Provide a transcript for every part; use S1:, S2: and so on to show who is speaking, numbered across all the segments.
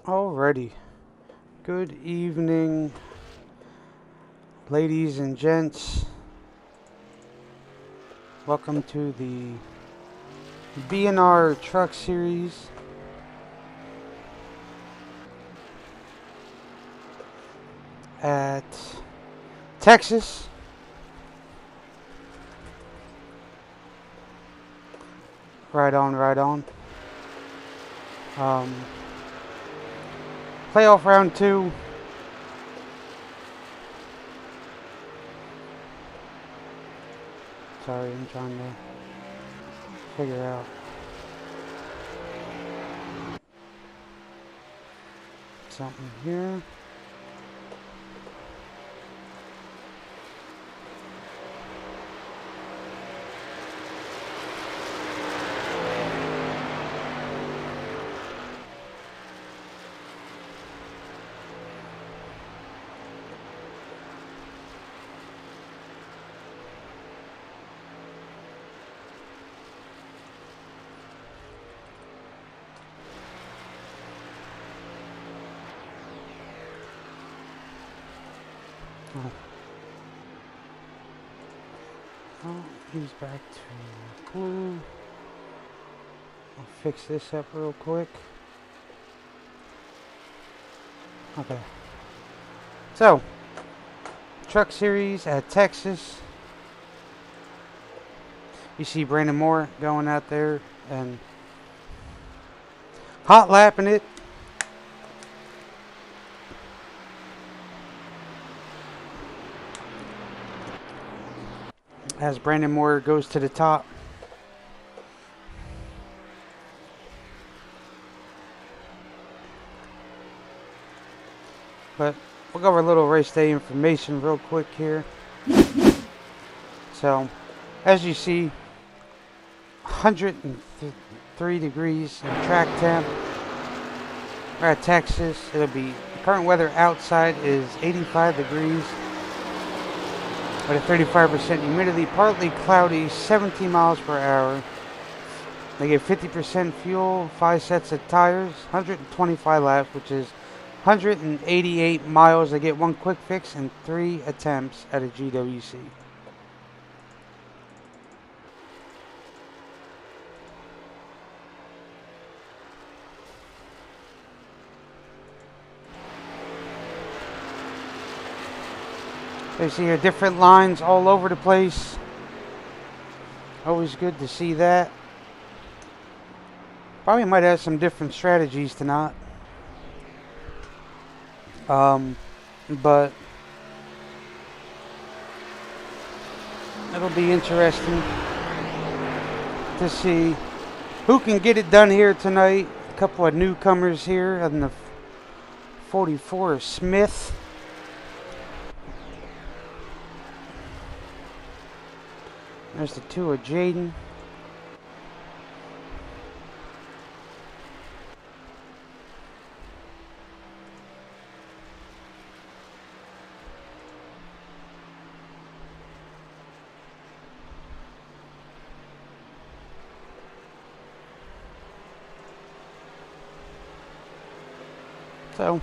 S1: Alrighty. Good evening, ladies and gents. Welcome to the BNR Truck Series. At Texas. Right on, right on. Playoff round 2. Sorry, I'm trying to figure out. Something here. Oh, he's back to blue. I'll fix this up real quick. Okay. So, Truck Series at Texas. You see Brandon Moore going out there and hot lapping it. As Brandon Moore goes to the top. But we'll go over a little race day information real quick here. So, as you see, 103 degrees in track temp. We're at Texas. It'll be, current weather outside is 85 degrees. With a 35% humidity, partly cloudy, 17 miles per hour. They get 50% fuel, 5 sets of tires, 125 laps, which is 188 miles. They get 1 quick fix and 3 attempts at a GWC. You see here different lines all over the place. Always good to see that. Probably might have some different strategies tonight. But it'll be interesting to see who can get it done here tonight. A couple of newcomers here on the 44 Smith. There's the 2 of Jaden. So,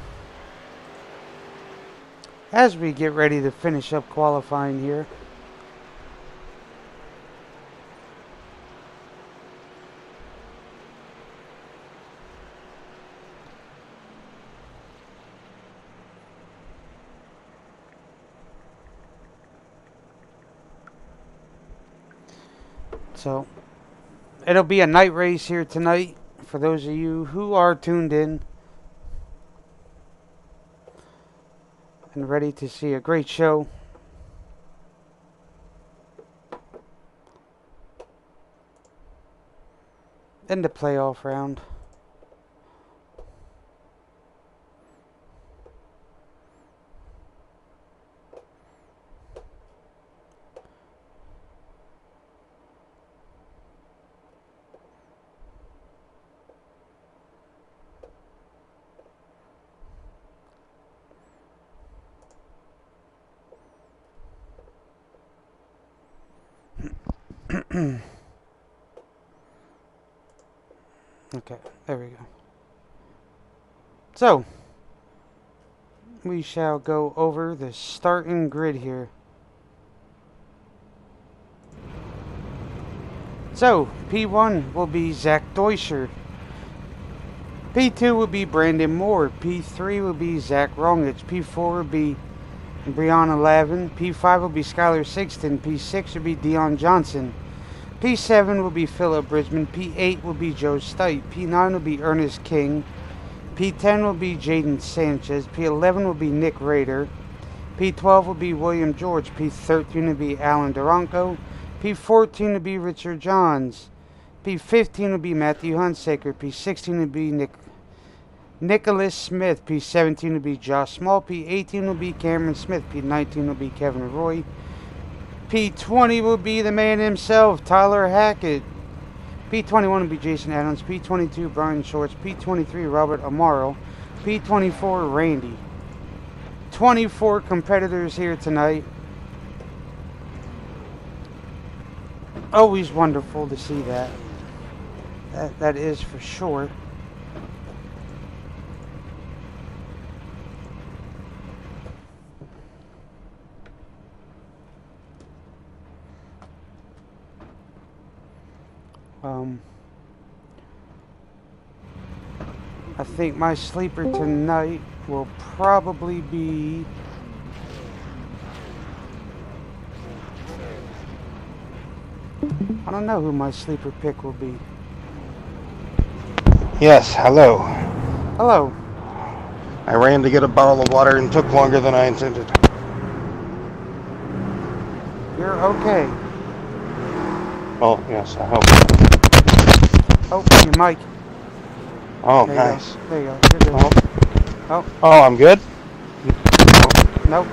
S1: as we get ready to finish up qualifying here, so it'll be a night race here tonight for those of you who are tuned in and ready to see a great show. In the playoff round. Okay, there we go. So, we shall go over the starting grid here. So, P1 will be Zach Deuscher. P2 will be Brandon Moore. P3 will be Zach Rongich. P4 will be Brianna Lavin. P5 will be Skylar Sixton. P6 will be Dion Johnson. P7 will be Philip Bridgman. P8 will be Joe Stipe. P9 will be Ernest King. P10 will be Jaden Sanchez. P11 will be Nick Rader. P12 will be William George. P13 will be Alan Duranko. P14 will be Richard Johns. P15 will be Matthew Hunsaker. P16 will be Nicholas Smith. P17 will be Josh Small. P18 will be Cameron Smith. P19 will be Kevin Roy. P20 will be the man himself, Tyler Hackett. P21 will be Jason Adams. P22 Brian Shorts. P23 Robert Amaro. P24 Randy. 24 competitors here tonight. Always wonderful to see that. That is for sure. I think my sleeper tonight will probably be I don't know who my sleeper pick will be.
S2: Yes, hello.
S1: Hello.
S2: I ran to get a bottle of water and took longer than I intended.
S1: You're okay.
S2: Oh, yes, I hope.
S1: Oh, your mic.
S2: Oh,
S1: There
S2: nice.
S1: You go. There you go. You're good.
S2: Oh. Oh, I'm good?
S1: Nope.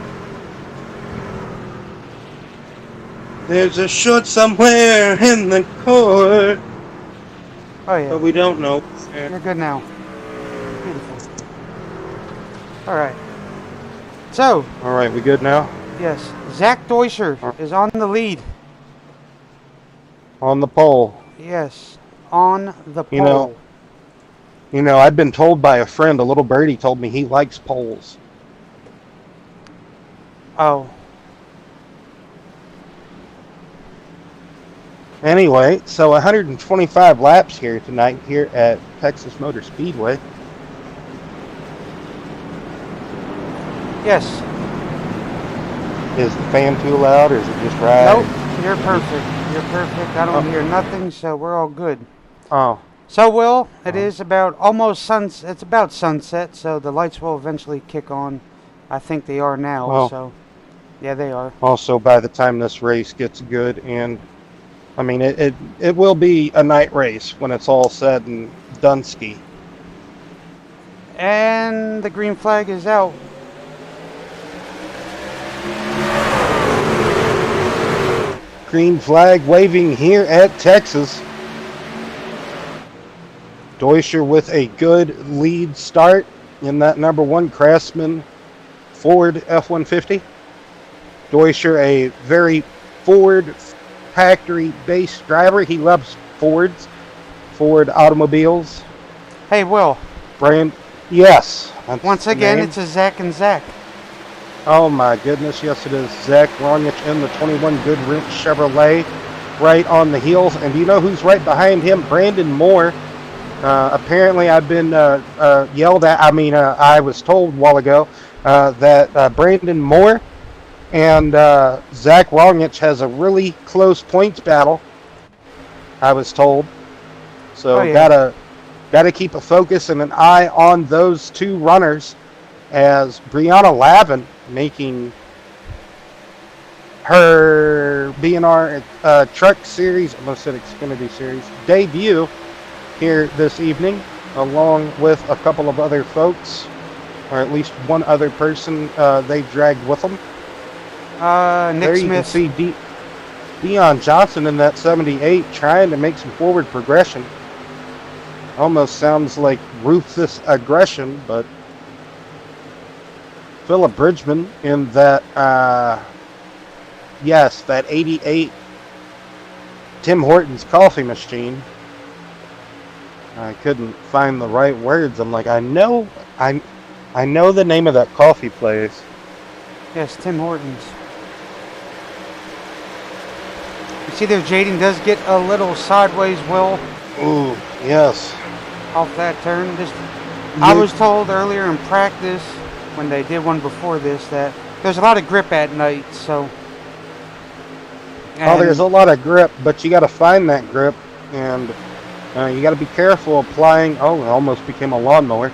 S2: There's a short somewhere in the court.
S1: Oh, yeah.
S2: But we don't know.
S1: You're good now. Beautiful. Alright. So.
S2: Alright, we good now?
S1: Yes. Zach Deuscher is on the lead.
S2: On the pole.
S1: Yes. On the pole.
S2: You know, I've been told by a friend, a little birdie told me he likes poles.
S1: Oh.
S2: Anyway, so 125 laps here tonight here at Texas Motor Speedway.
S1: Yes.
S2: Is the fan too loud or is it just right?
S1: Nope. You're perfect. You're perfect. I don't hear nothing, so we're all good.
S2: Oh.
S1: So, Will, it is about almost sunset. It's about sunset, so the lights will eventually kick on. I think they are now,
S2: well,
S1: so yeah, they are.
S2: Also, by the time this race gets good, and I mean, it will be a night race when it's all said and done ski.
S1: And the green flag is out.
S2: Green flag waving here at Texas. Deuscher with a good lead start in that number one Craftsman Ford F-150. Deuscher, a very Ford factory-based driver. He loves Fords, Ford automobiles.
S1: Hey, Will.
S2: Yes.
S1: Once again, it's a Zach and Zach.
S2: Oh my goodness, yes it is. Zach Rongich in the 21 Goodwrench Chevrolet right on the heels. And do you know who's right behind him? Brandon Moore. Apparently I've been yelled at. I was told a while ago that Brandon Moore and Zach Rongich has a really close points battle, I was told. So gotta keep a focus and an eye on those two runners, as Brianna Lavin making her BNR Truck Series, almost said Xfinity Series, debut here this evening, along with a couple of other folks, or at least one other person they dragged with them.
S1: Nick
S2: there you
S1: Smith.
S2: can see Dion Johnson in that 78 trying to make some forward progression. Almost sounds like ruthless aggression, but Philip Bridgman in that, that 88 Tim Hortons coffee machine. I couldn't find the right words. I'm like, I know I know the name of that coffee place.
S1: Yes, Tim Hortons. You see there, Jaden does get a little sideways, Will,
S2: Ooh, yes.
S1: off that turn. I was told earlier in practice, when they did one before this, that there's a lot of grip at night, so...
S2: Oh, there's a lot of grip, but you got to find that grip, and you got to be careful applying... Oh, it almost became a lawnmower.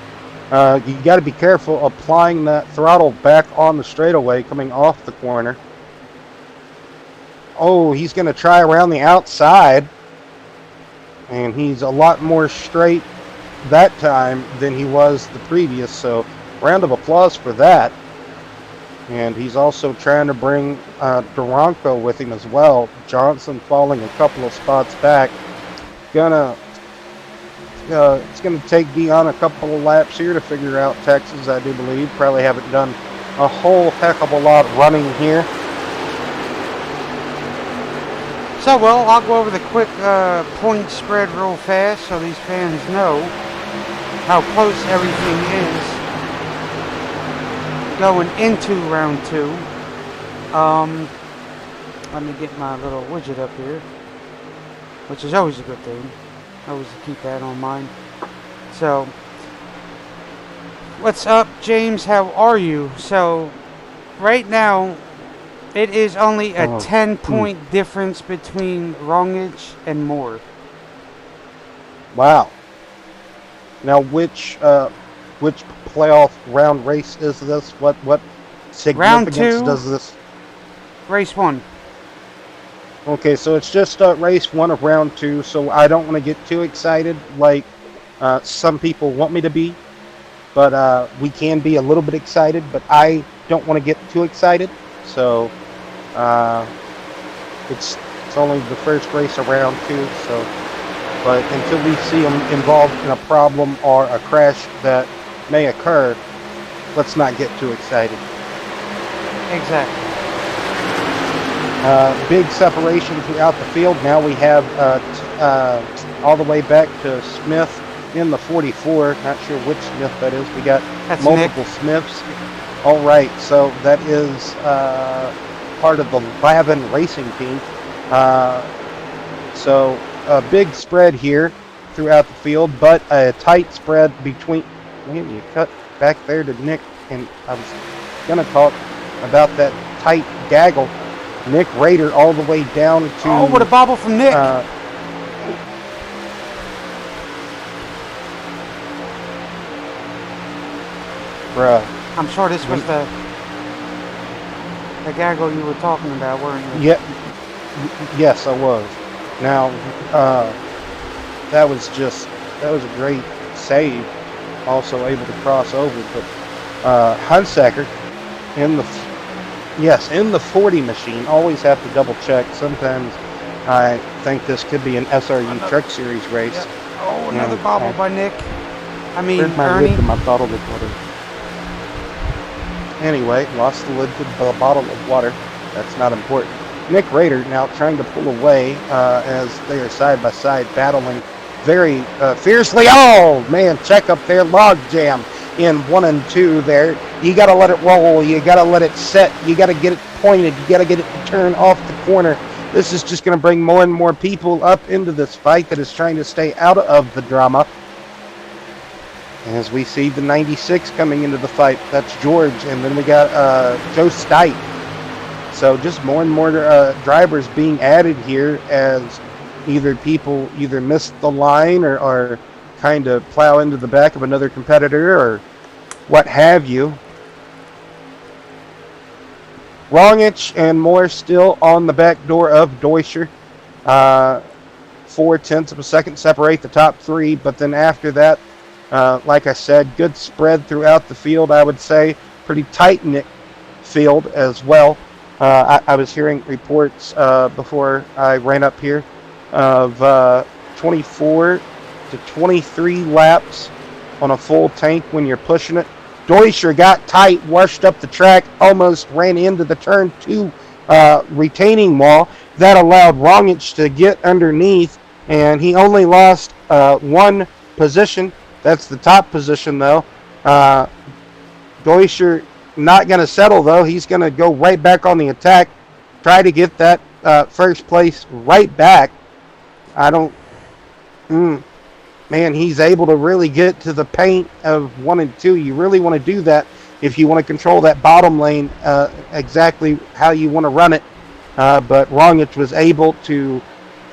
S2: You got to be careful applying that throttle back on the straightaway coming off the corner. Oh, he's going to try around the outside, and he's a lot more straight that time than he was the previous, so round of applause for that. And he's also trying to bring Duranko with him as well. Johnson falling a couple of spots back. It's gonna take Dion a couple of laps here to figure out Texas, I do believe. Probably haven't done a whole heck of a lot running here.
S1: So, well, I'll go over the quick point spread real fast so these fans know how close everything is going into round 2. Let me get my little widget up here, which is always a good thing. Always keep that on mind. So, what's up, James? How are you? So, right now, it is only a 10-point difference between Rongich and Moore.
S2: Wow. Now, which playoff round race is this? What significance does this?
S1: Race 1.
S2: Okay, so it's just race 1 of round 2. So I don't want to get too excited, like some people want me to be. But we can be a little bit excited, but I don't want to get too excited. So it's only the first race of round 2. So, but until we see them involved in a problem or a crash that may occur, let's not get too excited.
S1: Exactly.
S2: Big separation throughout the field. Now we have all the way back to Smith in the 44. Not sure which Smith that is. We got multiple Nick. Smiths. All right, so that is part of the Lavin racing team. So a big spread here throughout the field, but a tight spread between... Man, you cut back there to Nick, and I was going to talk about that tight gaggle. Nick Rader all the way down to...
S1: Oh, what a bobble from Nick!
S2: Bruh.
S1: I'm sure this was the gaggle you were talking about, weren't you?
S2: Yeah. Yes, I was. Now, that was a great save. Also able to cross over, but Hunsaker in the 40 machine. Always have to double check. Sometimes I think this could be an SRU Truck Series race.
S1: Yep. Oh, another bobble by Nick. I mean,
S2: my
S1: Ernie.
S2: lid to my bottle of water. Anyway, lost the lid to the bottle of water. That's not important. Nick Rader now trying to pull away as they are side by side battling very fiercely. Oh man, check up there, log jam in 1 and 2 there. You got to let it roll. You got to let it set. You got to get it pointed. You got to get it to turn off the corner. This is just going to bring more and more people up into this fight that is trying to stay out of the drama. As we see the 96 coming into the fight, that's George, and then we got Joe Stite. So just more and more drivers being added here as either people miss the line or kind of plow into the back of another competitor or what have you. Rongich and Moore still on the back door of Deutscher. 0.4 of a second separate the top 3, but then after that, like I said, good spread throughout the field, I would say. Pretty tight-knit field as well. I was hearing reports before I ran up here of 24 to 23 laps on a full tank when you're pushing it. Deutscher got tight, washed up the track, almost ran into the turn 2 retaining wall. That allowed Rongich to get underneath, and he only lost 1 position. That's the top position, though. Deutscher not going to settle, though. He's going to go right back on the attack, try to get that first place right back. I don't... man, he's able to really get to the paint of 1 and 2. You really want to do that if you want to control that bottom lane exactly how you want to run it. But Ronic was able to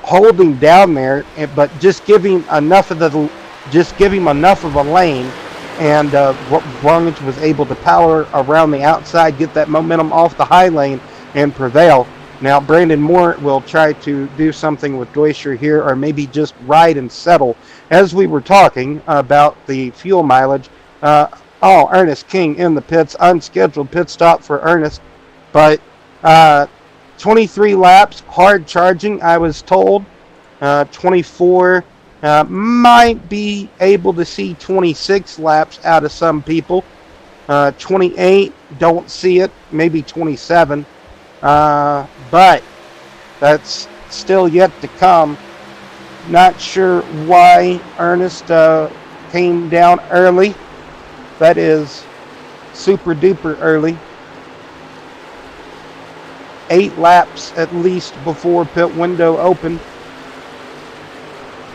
S2: hold him down there, but just give him enough of a lane, and Ronic was able to power around the outside, get that momentum off the high lane, and prevail. Now, Brandon Moore will try to do something with Deutscher here, or maybe just ride and settle. As we were talking about the fuel mileage, Ernest King in the pits, unscheduled pit stop for Ernest, but 23 laps, hard charging, I was told. 24, might be able to see 26 laps out of some people. 28, don't see it, maybe 27. But that's still yet to come. Not sure why Ernest came down early. That is super duper early. 8 laps at least before pit window open.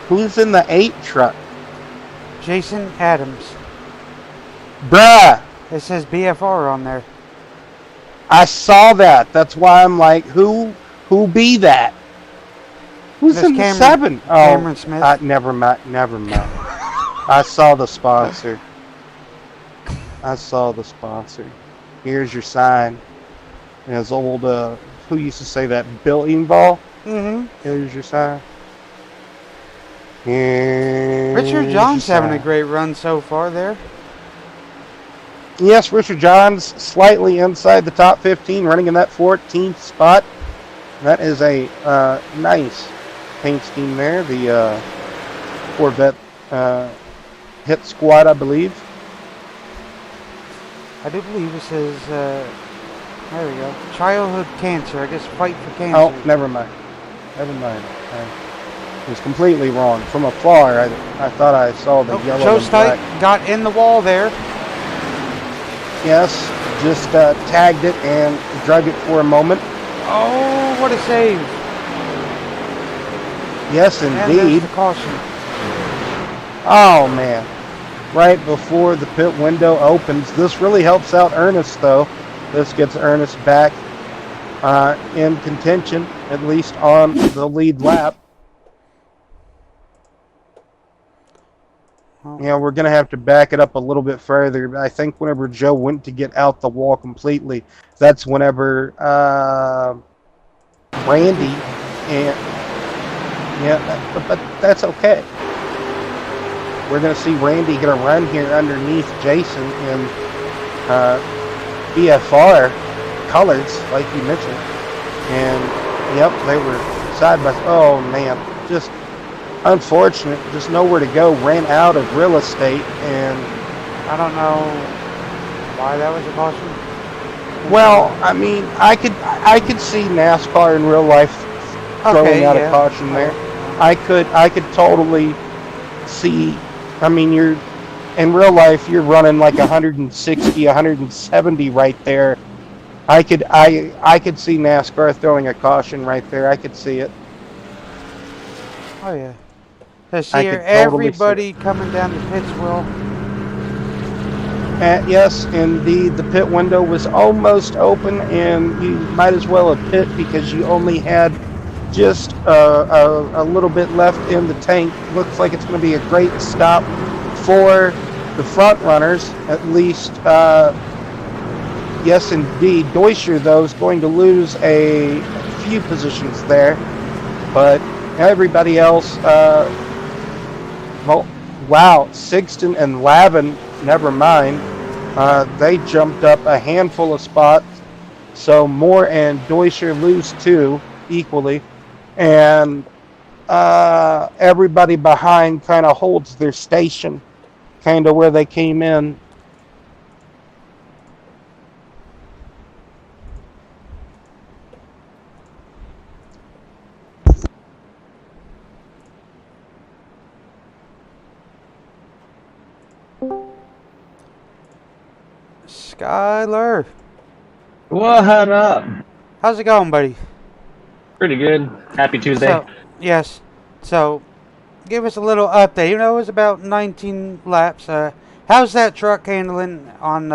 S2: Who's in the 8 truck?
S1: Jason Adams.
S2: Bruh!
S1: It says BFR on there.
S2: I saw that. That's why I'm like, who be that? Who's
S1: That's
S2: in the 7?
S1: Cameron Smith.
S2: Never mind. I saw the sponsor. Here's your sign. And his old, who used to say that? Bill Edenball?
S1: Mm-hmm.
S2: Here's your sign. Here's
S1: Richard John's
S2: your
S1: having
S2: sign.
S1: a great run so far there.
S2: Yes, Richard Johns slightly inside the top 15, running in that 14th spot. That is a nice paint scheme there. The Corvette hit squad, I believe.
S1: I do believe it says, there we go, childhood cancer. I guess fight for cancer.
S2: Oh, never mind. I was completely wrong. From afar, I thought I saw the yellow
S1: Joe
S2: and black.
S1: Stipe got in the wall there.
S2: Yes, just tagged it and drug it for a moment.
S1: Oh, what a save.
S2: Yes,
S1: And
S2: indeed.
S1: there's the caution.
S2: Oh, man. Right before the pit window opens. This really helps out Ernest, though. This gets Ernest back in contention, at least on the lead lap. Yeah, we're going to have to back it up a little bit further. I think whenever Joe went to get out the wall completely, that's whenever Randy and... Yeah, but that's okay. We're going to see Randy get a run here underneath Jason in BFR colors, like you mentioned. And, yep, they were side by side. Oh, man, just unfortunate. Just nowhere to go. Ran out of real estate, and
S1: I don't know why that was a caution.
S2: well, I mean, I could see NASCAR in real life throwing out a caution there. I could totally see. I mean, you're in real life, you're running like 160, 170 right there. I could see NASCAR throwing a caution right there. I could see it.
S1: Oh yeah. So see
S2: I
S1: here,
S2: could totally
S1: everybody coming down the pits, Will.
S2: Yes, indeed, the pit window was almost open, and you might as well have pit because you only had just a little bit left in the tank. Looks like it's going to be a great stop for the front runners, at least. Yes, indeed. Deutscher, though, is going to lose a few positions there, but everybody else, well, wow, Sixton and Lavin, never mind. They jumped up a handful of spots, so Moore and Deutscher lose 2 equally, and everybody behind kind of holds their station, kind of where they came in.
S1: Skyler,
S3: What up?
S1: how's it going, buddy?
S3: Pretty good. Happy Tuesday.
S1: So, yes. So, give us a little update. You know, it was about 19 laps. How's that truck handling on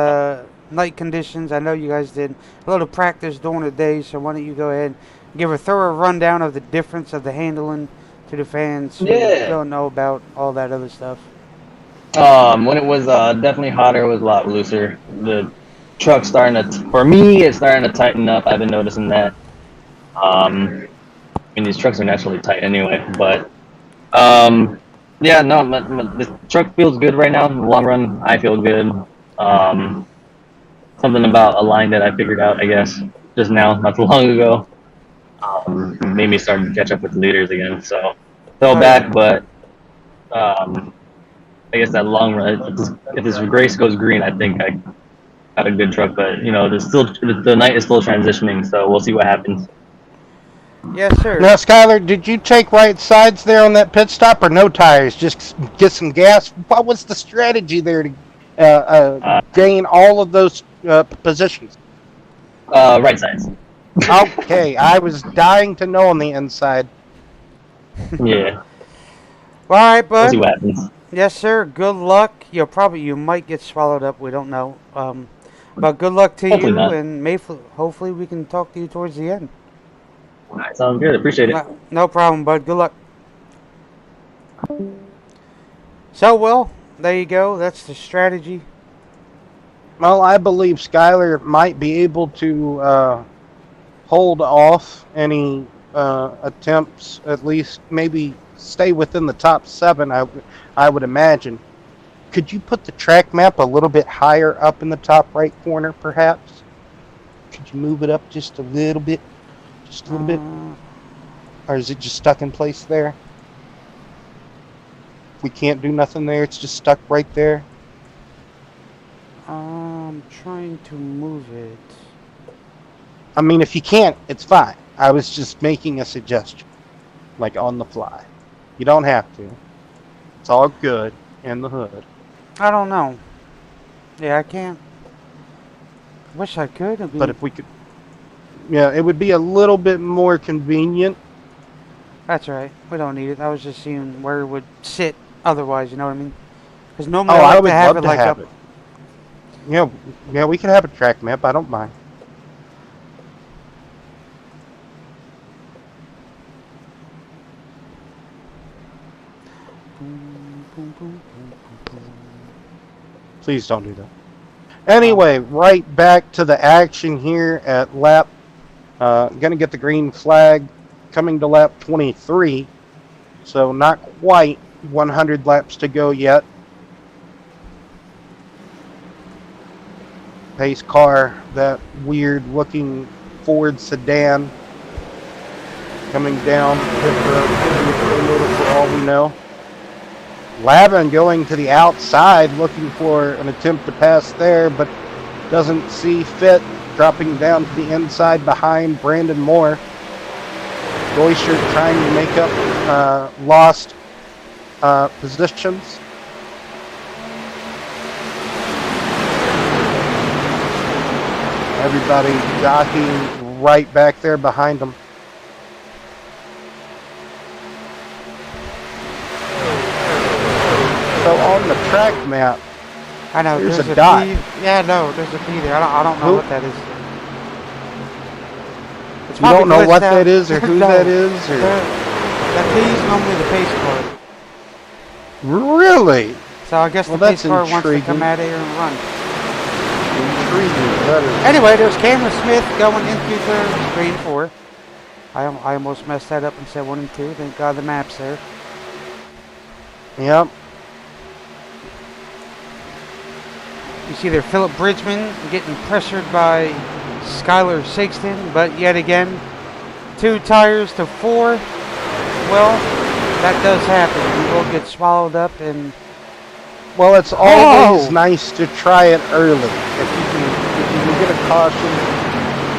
S1: night conditions? I know you guys did a little practice during the day, so why don't you go ahead and give a thorough rundown of the difference of the handling to the fans who
S3: Yeah.
S1: don't know about all that other stuff.
S3: When it was definitely hotter, it was a lot looser. The truck's starting to, for me, it's starting to tighten up. I've been noticing that. I mean, these trucks are naturally tight anyway, but yeah, no, the truck feels good right now. In the long run, I feel good. Something about a line that I figured out, I guess, just now, not too long ago, made me start to catch up with the leaders again. So fell
S1: Oh,
S3: back,
S1: yeah.
S3: but I guess that long run, if this race goes green, I think I got a good truck. But you know, the night is still transitioning, so we'll see what happens.
S1: Yes, sir.
S2: Now, Skyler, did you take right sides there on that pit stop or no tires? Just get some gas? What was the strategy there to gain all of those positions?
S3: Right sides.
S2: Okay, I was dying to know on the inside.
S3: Yeah.
S1: All right,
S3: We'll see
S1: bud.
S3: what happens.
S1: Yes, sir. Good luck. You might get swallowed up. We don't know. But good luck to
S3: Hopefully
S1: you,
S3: not.
S1: and hopefully we can talk to you towards the end.
S3: All right, sounds good. Appreciate it.
S1: No problem, bud. Good luck. So, Will, there you go. That's the strategy.
S2: Well, I believe Skyler might be able to hold off any attempts, at least maybe stay within the top 7, I would imagine. Could you put the track map a little bit higher up in the top right corner, perhaps? Could you move it up just a little bit? Just a little bit? Or is it just stuck in place there? If we can't do nothing there, it's just stuck right there?
S1: I'm trying to move it.
S2: I mean, if you can't, it's fine. I was just making a suggestion, like on the fly. You don't have to. It's all good in the hood.
S1: I don't know. Yeah, I can't. Wish I could.
S2: But if we could, yeah, it would be a little bit more convenient.
S1: That's right. We don't need it. I was just seeing where it would sit otherwise. You know what I mean? Because normally
S2: Oh,
S1: I
S2: I
S1: like
S2: would
S1: to have
S2: love
S1: it
S2: to
S1: like
S2: have
S1: up.
S2: it. Yeah, we could have a track map. I don't mind. Please don't do that. Anyway, right back to the action here at lap. Gonna get the green flag coming to lap 23. So not quite 100 laps to go yet. Pace car, that weird looking Ford sedan coming down pit road for all we know. Lavin going to the outside looking for an attempt to pass there, but doesn't see fit, dropping down to the inside behind Brandon Moore. Deutscher trying to make up lost positions. Everybody jockeying right back there behind them. So on the track map,
S1: I know
S2: there's
S1: there's
S2: a dot.
S1: P. Yeah, no, there's a P there. I don't know
S2: Who?
S1: what that is. It's
S2: You don't know
S1: probably
S2: what
S1: glitched out.
S2: that is or who
S1: No,
S2: that is? Or...
S1: That P is normally the pace car.
S2: Really?
S1: So I guess
S2: Well,
S1: the pace
S2: that's
S1: car wants to
S2: intriguing.
S1: come out here and run.
S2: Intriguing. That is.
S1: Anyway, there's Cameron Smith going into third, 3 and 4. I almost messed that up and said 1 and 2. Thank God the map's there.
S2: Yep.
S1: You see there Philip Bridgman getting pressured by Skylar Sixton, but yet again, 2 tires to 4. Well, that does happen. You will get swallowed up and...
S2: Well, it's always nice to try it early. If you can get a caution,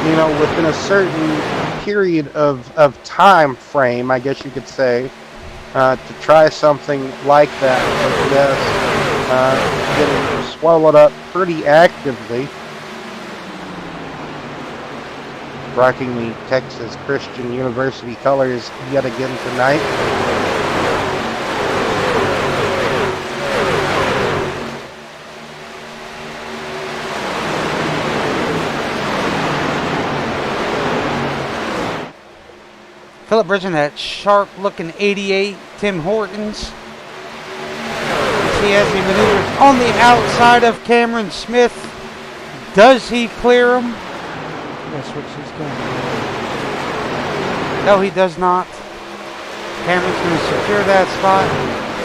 S2: you know, within a certain period of time frame, I guess you could say, to try something like that. But yes, getting swallowed up pretty actively. rocking the Texas Christian University colors yet again tonight.
S1: Philip Bridgman, that sharp-looking 88 Tim Hortons. He as he maneuvers on the outside of Cameron Smith. Does he clear him? That's what she's going to do. No, he does not. Cameron's going to secure that spot.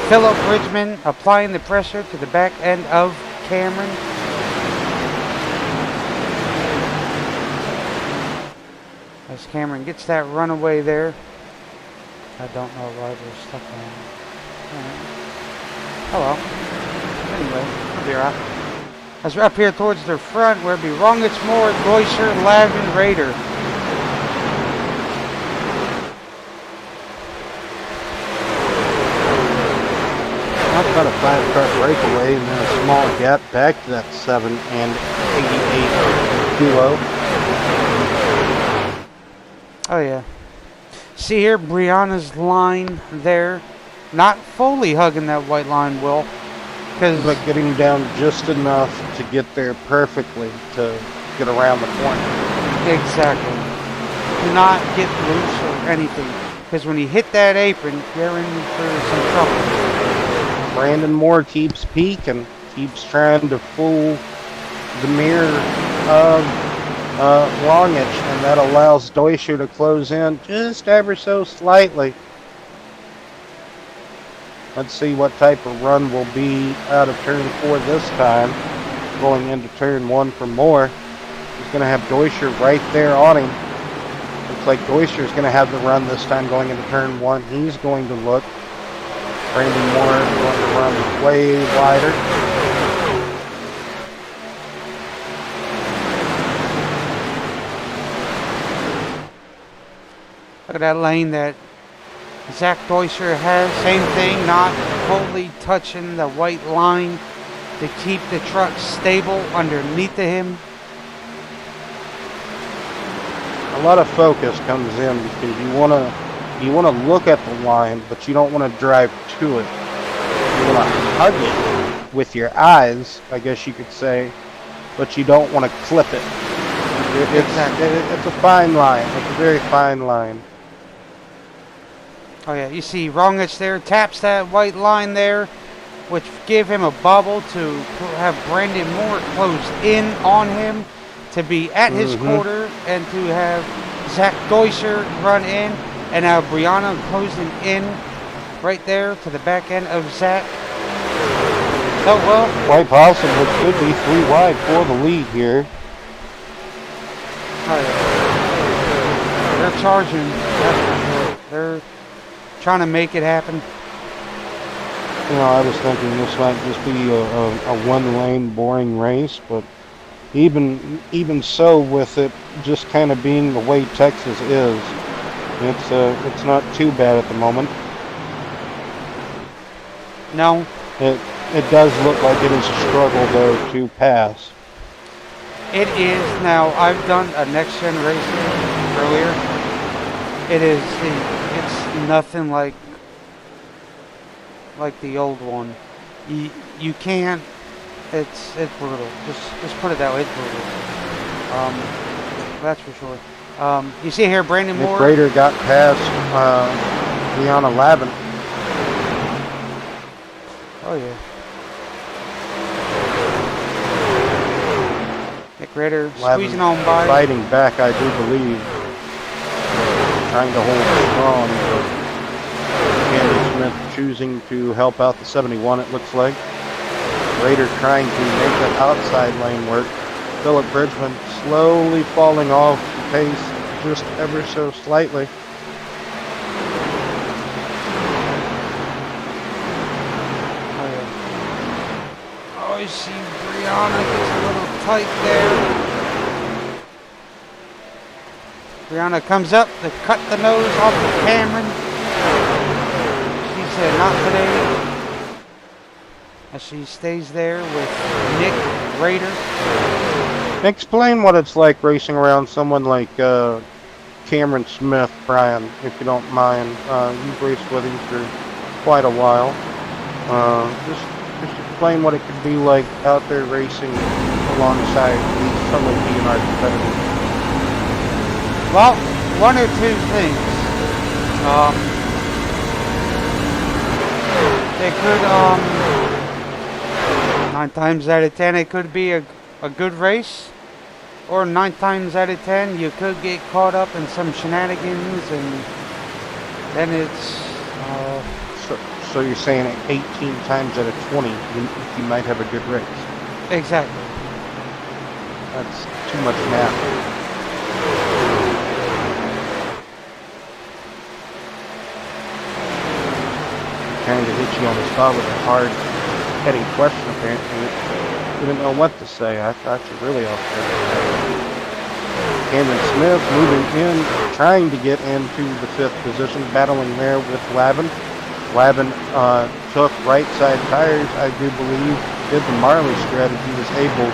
S1: Philip Bridgman applying the pressure to the back end of Cameron. As Cameron gets that runaway there. I don't know why they're stuck on it. Oh well. Anyway, I'll be right. As we're up here towards their front, where it'll be Rongich, Moore, Deuscher, Lavin, Raider.
S2: Talk about a 5-car breakaway and then a small gap back to that 7 and 88 duo.
S1: Oh yeah. See here, Brianna's line there. Not fully hugging that white line, Will.
S2: But getting down just enough to get there perfectly to get around the corner.
S1: Exactly. Do not get loose or anything. Because when you hit that apron, you're in for some trouble.
S2: Brandon Moore keeps peeking, keeps trying to fool the mirror of Longich, and that allows Deuscher to close in just ever so slightly. Let's see what type of run will be out of turn 4 this time. Going into turn 1 for Moore. He's going to have Deuscher right there on him. Looks like Deuscher's going to have the run this time going into turn 1. He's going to look. Brandon Moore is going to run way wider.
S1: Look at that lane that Zach Deuscher has. Same thing, not totally touching the white line to keep the truck stable underneath of him.
S2: A lot of focus comes in because you want to look at the line, but you don't want to drive to it. You want to hug it with your eyes, I guess you could say, but you don't want to clip it. It's a fine line. It's a very fine line.
S1: Oh yeah, you see Rongich there, taps that white line there, which gave him a bubble to have Brandon Moore close in on him, to be at his quarter, and to have Zach Deuscher run in, and now Brianna closing in right there to the back end of Zach. So well,
S2: quite possible it could be 3 wide for the lead here.
S1: Oh yeah. They're charging, that's for sure. They're trying to make it happen.
S2: You know, I was thinking this might just be a one-lane boring race, but even so, with it just kind of being the way Texas is, it's not too bad at the moment.
S1: No.
S2: It does look like it is a struggle though to pass.
S1: It is. Now I've done a next gen racing earlier. It's nothing like the old one. You can't. It's brutal. Just put it that way. It's brutal. That's for sure. You see here, Brandon Moore.
S2: Nick Rader got past Leona Lavin.
S1: Oh yeah. Nick Rader squeezing on by.
S2: Fighting back, I do believe. Trying to hold strong, but Andy Smith choosing to help out the 71, it looks like. Rader trying to make that outside lane work. Philip Bridgman slowly falling off the pace just ever so slightly.
S1: Oh, you see Brianna gets a little tight there. Brianna comes up to cut the nose off of Cameron. She said not today. As she stays there with Nick Rader.
S2: Explain what it's like racing around someone like Cameron Smith, Brian, if you don't mind. You've raced with him for quite a while. Just explain what it could be like out there racing alongside these fellow BNR competitors.
S1: Well, one or two things. They could, 9 times out of 10, it could be a good race. Or 9 times out of 10, you could get caught up in some shenanigans, and then it's.
S2: So you're saying 18 times out of 20, you might have a good race.
S1: Exactly.
S2: That's too much math. Trying to hit you on the spot with a hard-heading question, apparently. You didn't know what to say. I thought you really off there. Cameron Smith moving in, trying to get into the 5th position, battling there with Lavin. Lavin took right side tires, I do believe, did the Marley strategy, was able,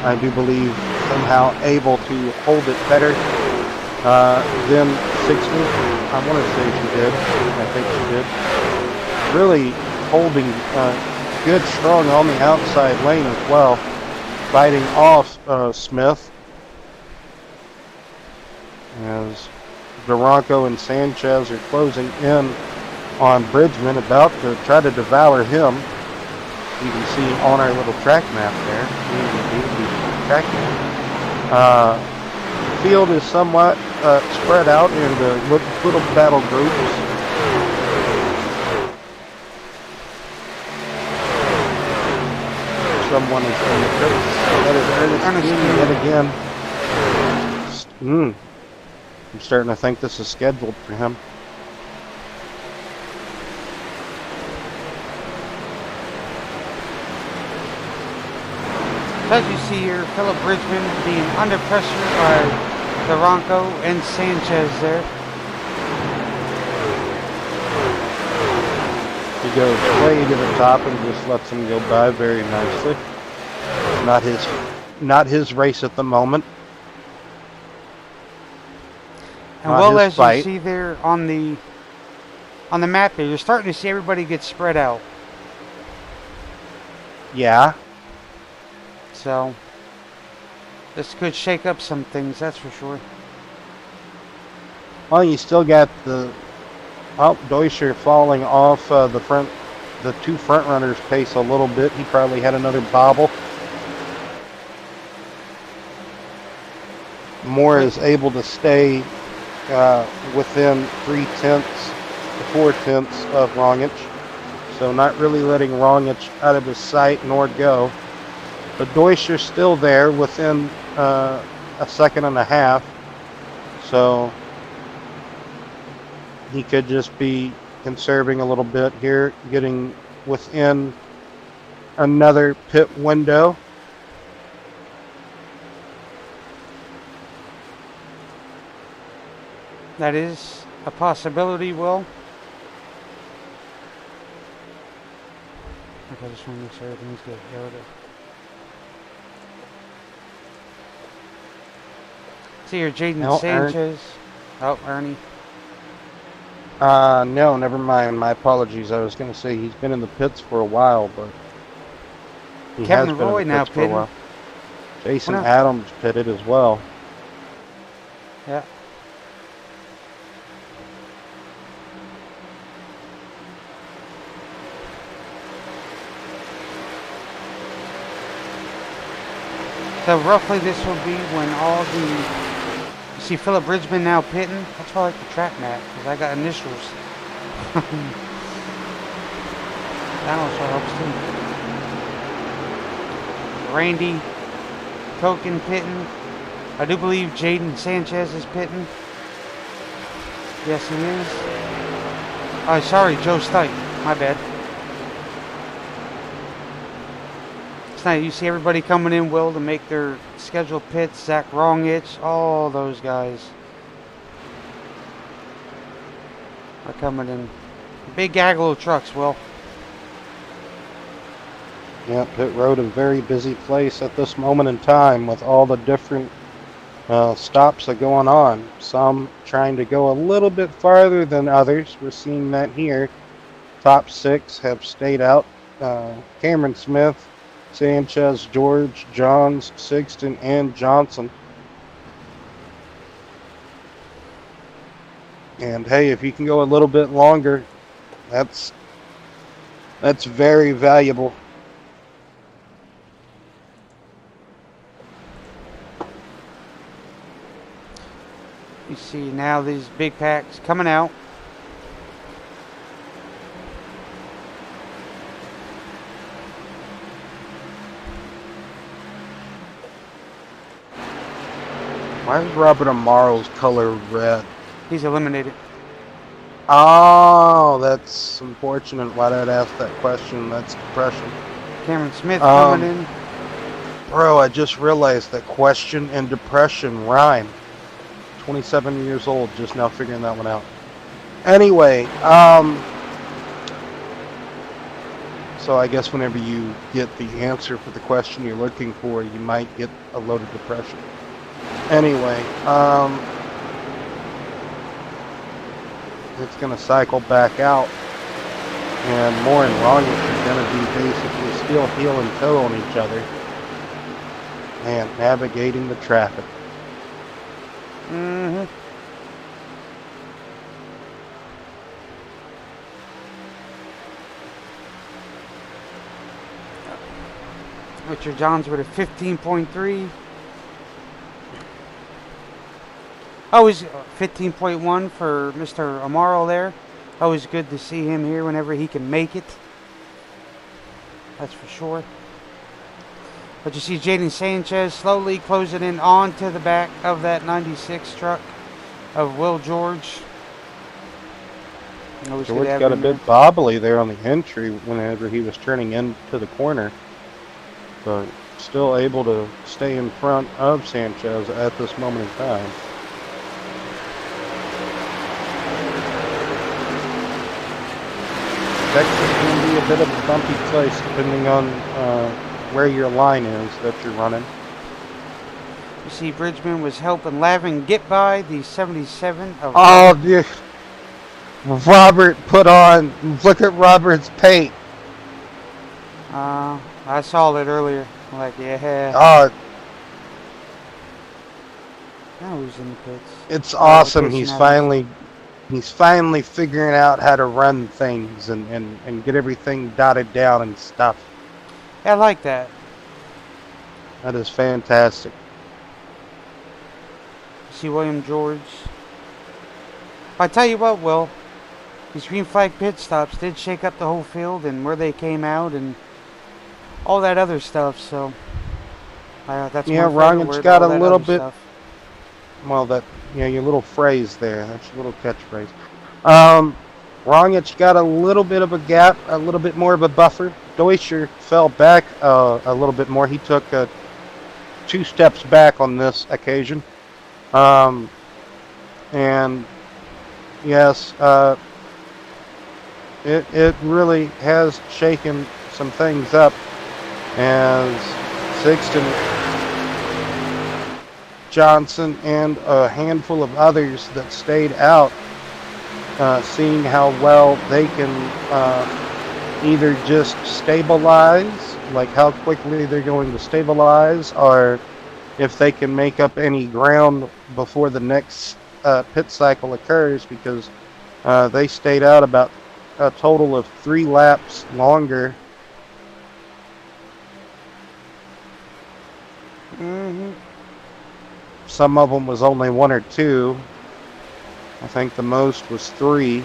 S2: I do believe, somehow able to hold it better than 60. I want to say she did. I think she did. Really holding good, strong on the outside lane as well, fighting off Smith. As Duranko and Sanchez are closing in on Bridgman, about to try to devour him. You can see on our little track map there, track map. Field is somewhat spread out into little battle groups. Someone is in the pits. That is Ernest yet again. I'm starting to think this is scheduled for him.
S1: As you see here, Philip Bridgman being under pressure by Duranko and Sanchez there.
S2: He goes way to the top and just lets him go by very nicely. Not his race at the moment.
S1: And well, as you see there on the map there, you're starting to see everybody get spread out.
S2: Yeah.
S1: So this could shake up some things, that's for sure.
S2: Well, you still got the Deutscher falling off the 2 front runners' pace a little bit. He probably had another bobble. Moore is able to stay within 3/10 to 4/10 of Rongich, so not really letting Rongich out of his sight nor go. But Deutscher's still there within a second and a half, so he could just be conserving a little bit here, getting within another pit window.
S1: That is a possibility, Will. Okay, I just want to make sure everything's good. There it is. See here, Jaden Sanchez. Oh, Ernie.
S2: No, never mind. My apologies. I was going to say he's been in the pits for a while, but he
S1: Kevin
S2: has been
S1: Roy
S2: in the
S1: now
S2: pits for a while.
S1: pitting.
S2: Jason Adams pitted as well.
S1: Yeah. So roughly this will be when all the... You see Philip Bridgman now pitting? That's why I like the track map, because I got initials. That also helps too. Randy Token pitting. I do believe Jaden Sanchez is pitting. Yes, he is. Oh, sorry, Joe Stite. My bad. Tonight you see everybody coming in, Will, to make their scheduled pits. Zach Rongich, all those guys are coming in. Big gaggle of trucks, Will.
S2: Yeah, pit road, a very busy place at this moment in time with all the different stops that going on. Some trying to go a little bit farther than others. We're seeing that here. Top 6 have stayed out. Cameron Smith, Sanchez, George, Johns, Sigston, and Johnson. And hey, if you can go a little bit longer, that's very valuable.
S1: You see now these big packs coming out.
S2: Why is Robert Amaro's color red?
S1: He's eliminated.
S2: Oh, that's unfortunate. Why did I ask that question? That's depression.
S1: Cameron Smith coming in.
S2: Bro, I just realized that question and depression rhyme. 27 years old, just now figuring that one out. Anyway, so I guess whenever you get the answer for the question you're looking for, you might get a load of depression. Anyway, it's going to cycle back out, and Moore and Roglic are going to be basically still heel and toe on each other and navigating the traffic.
S1: Mm-hmm. Richard Johns with a 15.3. Always 15.1 for Mr. Amaro there. Always good to see him here whenever he can make it. That's for sure. But you see Jaden Sanchez slowly closing in onto the back of that 96 truck of Will George.
S2: George got a bit bobbly there on the entry whenever he was turning into the corner. But still able to stay in front of Sanchez at this moment in time. Texas can be a bit of a bumpy place depending on where your line is that you're running.
S1: You see Bridgman was helping Lavin get by the 77 of...
S2: Oh, dude. Robert put on... Look at Robert's paint.
S1: I saw it earlier. I'm like, yeah. Now who's in the pits?
S2: It's awesome. He's finally figuring out how to run things and get everything dotted down and stuff.
S1: Yeah, I like that.
S2: That is fantastic.
S1: See William George. I tell you what, Will, these green flag pit stops did shake up the whole field and where they came out and all that other stuff. So that's
S2: Roggen's got a little bit. Stuff. Well, your little phrase there. That's your little catchphrase. Rogic got a little bit of a gap, a little bit more of a buffer. Deutscher fell back a little bit more. He took 2 steps back on this occasion. And yes, it really has shaken some things up as Sigston, Johnson, and a handful of others that stayed out, seeing how well they can either just stabilize, like how quickly they're going to stabilize, or if they can make up any ground before the next pit cycle occurs, because they stayed out about a total of 3 laps longer. Some of them was only 1 or 2. I think the most was 3.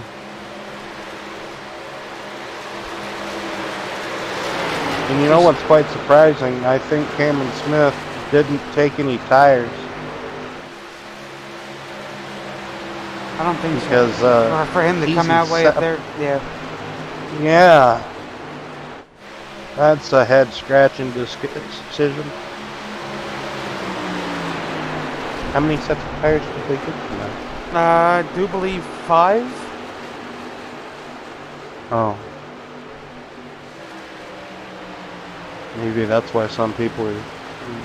S2: And you know what's quite surprising? I think Cameron Smith didn't take any tires.
S1: I don't think
S2: because,
S1: so. Or for him to come out way up there, yeah.
S2: Yeah. That's a head-scratching decision. How many sets of tires did they get tonight?
S1: I do believe 5.
S2: Oh. Maybe that's why some people are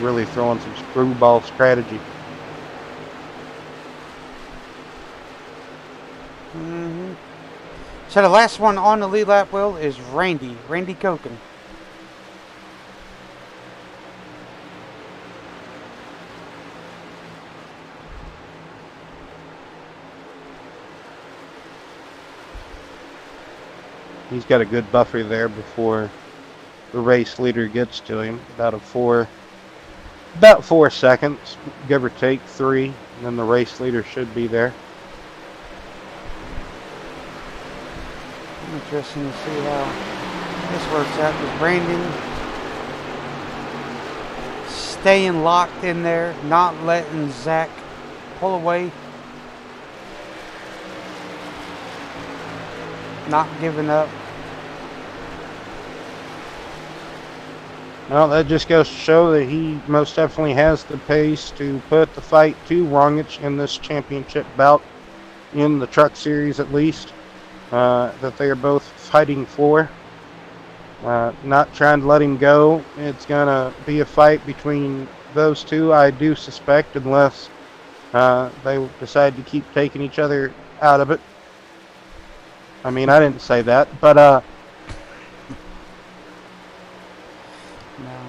S2: really throwing some screwball strategy.
S1: So the last one on the lead lap wheel is Randy Koken.
S2: He's got a good buffer there before the race leader gets to him. About 4 seconds, give or take 3, and then the race leader should be there.
S1: Interesting to see how this works out, because Brandon staying locked in there, not letting Zach pull away, not giving up.
S2: Well, that just goes to show that he most definitely has the pace to put the fight to Rongich in this championship bout, in the Truck Series at least, that they are both fighting for. Not trying to let him go. It's going to be a fight between those two, I do suspect, unless they decide to keep taking each other out of it. I mean, I didn't say that, but
S1: No.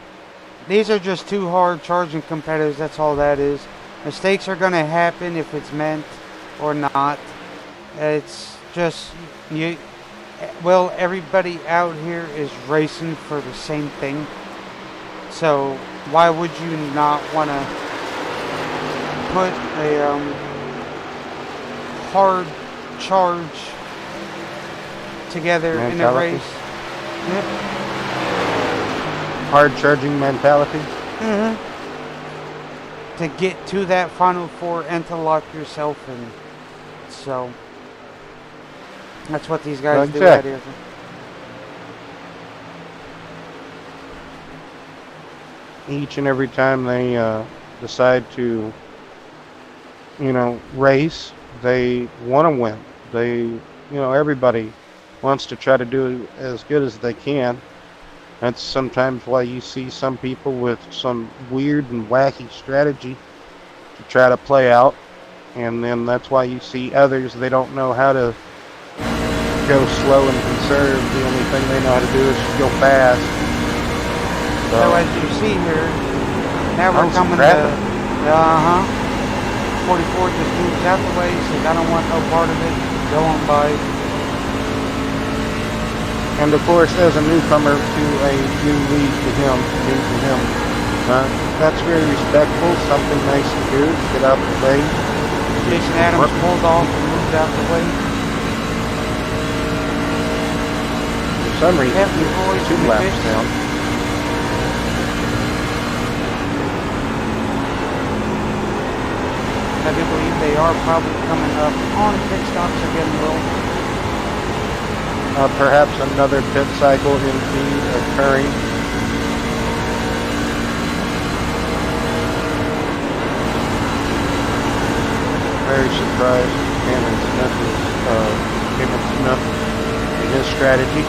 S1: These are just two hard charging competitors, that's all that is. Mistakes are going to happen if it's meant or not. It's just, everybody out here is racing for the same thing. So why would you not want to put a hard charge together
S2: mentality.
S1: in a race? Yep.
S2: Hard charging mentality.
S1: To get to that Final Four and to lock yourself in. So that's what these guys do out here.
S2: Each and every time they decide to, race, they want to win. Everybody wants to try to do as good as they can. That's sometimes why you see some people with some weird and wacky strategy to try to play out. And then that's why you see others, they don't know how to go slow and conserve. The only thing they know how to do is just go fast.
S1: So as you see here, now we're coming to 44 just moves out the way, says I don't want no part of it, go on by.
S2: And of course, as a newcomer to a new league to him, that's very respectful, something nice to do, get out the way.
S1: Jason Adams pulled off and moved out the way.
S2: For some reason, he's 2 laps down.
S1: I do believe they are probably coming up on pit stops again, Will.
S2: Perhaps another pit cycle indeed occurring. Very surprised Cameron Smith in his strategy.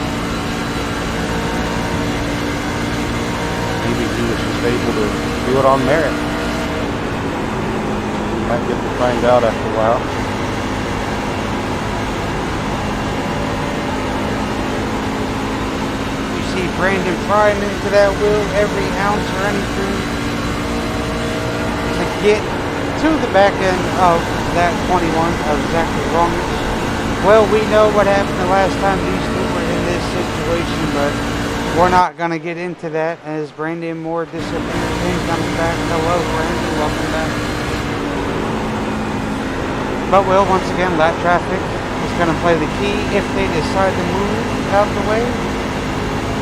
S2: Maybe he was just able to do it on merit. Might get to find out after a while.
S1: You see Brandon prying into that wheel every ounce or anything to get to the back end of that 21 of exactly wrongness. Well, we know what happened the last time these two were in this situation, but we're not going to get into that as Brandon Moore disappears and comes back. Hello, Brandon. Welcome back. But Will, once again, lap traffic is going to play the key if they decide to move out the way.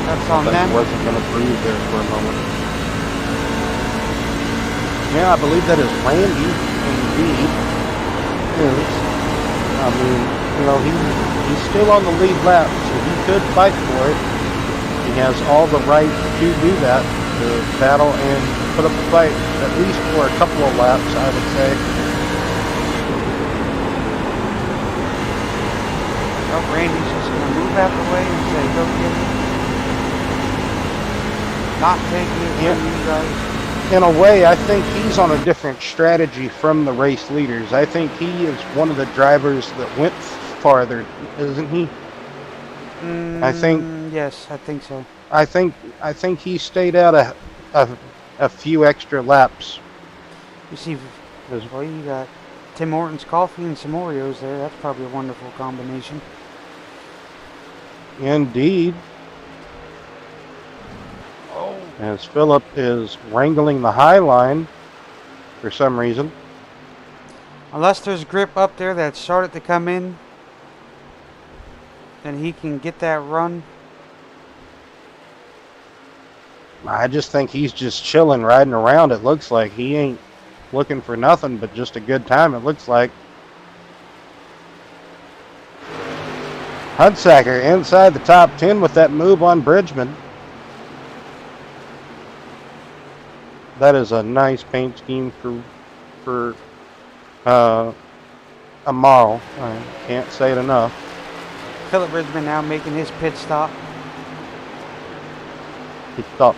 S1: That's on them.
S2: Wasn't going to breathe there for a moment. Yeah, I believe that is Randy, indeed. I mean, he's still on the lead lap, so he could fight for it. He has all the right to do that, to battle and put up a fight, at least for a couple of laps, I would say. Well,
S1: Randy's just going to move out the way and say, go get it. not taking it from you guys.
S2: In a way, I think he's on a different strategy from the race leaders. I think he is one of the drivers that went farther, isn't he? I think.
S1: Yes, I think so.
S2: I think he stayed out a few extra laps.
S1: You see, well, you got Tim Hortons coffee and some Oreos there. That's probably a wonderful combination.
S2: Indeed. As Philip is wrangling the high line for some reason.
S1: Unless there's grip up there that started to come in, then he can get that run.
S2: I just think he's just chilling, riding around. It looks like he ain't looking for nothing but just a good time, it looks like. Hudsacker inside the top 10 with that move on Bridgman. That is a nice paint scheme for a model. I can't say it enough.
S1: Philip Bridgman now making his pit stop.
S2: Pit stop.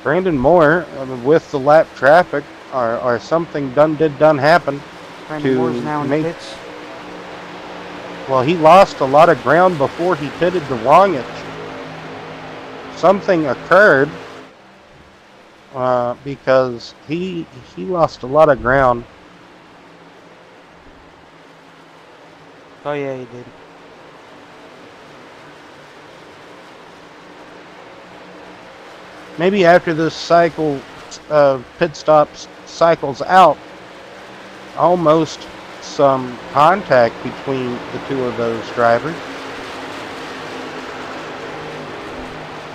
S2: Brandon Moore with the lap traffic or something done happen.
S1: Brandon Moore's now in pits.
S2: Well, he lost a lot of ground before he pitted the wrong edge. Something occurred. Because he lost a lot of ground.
S1: Oh yeah, he did.
S2: Maybe after this cycle of pit stops cycles out, almost some contact between the two of those drivers.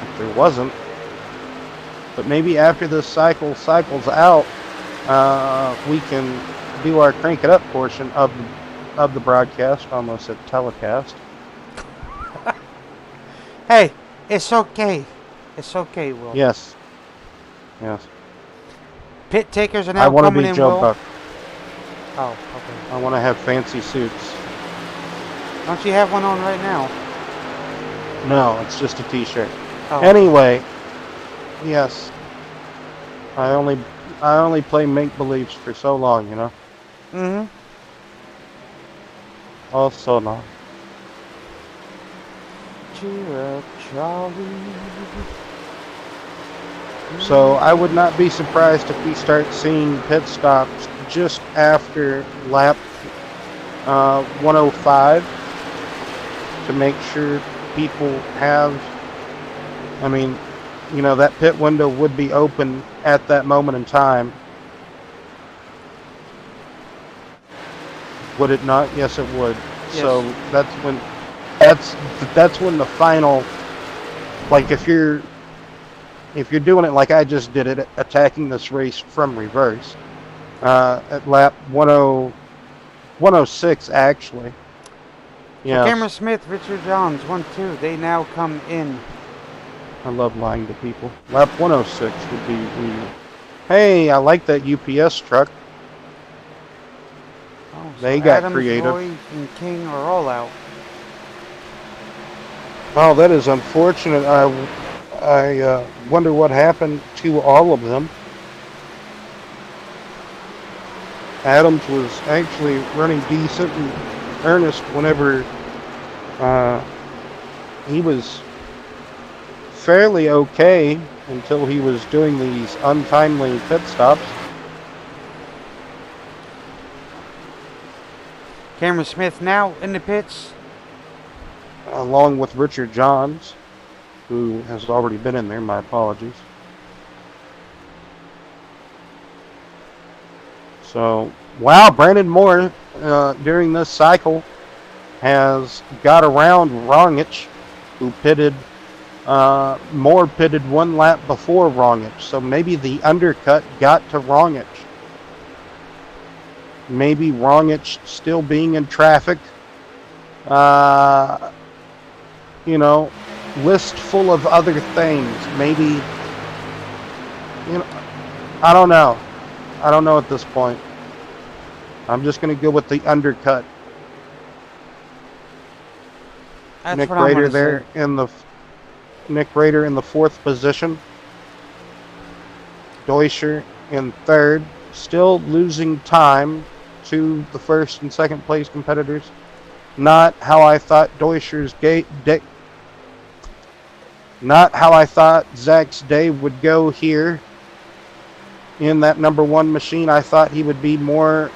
S2: If there wasn't. But maybe after this cycles out, we can do our crank it up portion of the broadcast. Almost at telecast.
S1: Hey, it's okay. It's okay, Will.
S2: Yes.
S1: Pit takers are now
S2: I want to
S1: coming
S2: be
S1: in,
S2: Joe
S1: Will.
S2: Buck.
S1: Oh, okay.
S2: I want to have fancy suits.
S1: Don't you have one on right now?
S2: No, it's just a t-shirt.
S1: Oh.
S2: Anyway, yes. I only play make-believes for so long, you know?
S1: Mm-hmm.
S2: Oh, so long.
S1: Cheer up, Charlie.
S2: So I would not be surprised if we start seeing pit stops just after lap 105 to make sure people have, I mean, you know, that pit window would be open at that moment in time. Would it not? Yes, it would.
S1: Yes.
S2: So that's when the final, like if you're doing it like I just did it, attacking this race from reverse, at lap 106 actually. Yeah.
S1: So Cameron Smith, Richard Johns, 1-2. They now come in.
S2: I love lying to people. Lap 106 would be the. Hey, I like that UPS truck.
S1: Oh, so
S2: They got
S1: Adams,
S2: creative.
S1: Roy, and King are all out.
S2: Oh, that is unfortunate. I wonder what happened to all of them. Adams was actually running decent and earnest whenever he was fairly okay until he was doing these untimely pit stops.
S1: Cameron Smith now in the pits.
S2: Along with Richard Johns, who has already been in there. My apologies. So, wow, Brandon Moore during this cycle has got around Rongich, who pitted. Moore pitted one lap before Rongich, so maybe the undercut got to Rongich. Maybe Rongich still being in traffic. You know, list full of other things. Maybe, you know, I don't know. I don't know at this point. I'm just going to go with the undercut.
S1: That's
S2: Nick
S1: what I'm
S2: Rader
S1: gonna
S2: there
S1: say.
S2: in the Nick Rader in the 4th position. Deutscher in 3rd, still losing time to the 1st and 2nd place competitors. Not how I thought not how I thought Zach's day would go here in that number 1 machine. I thought he would be more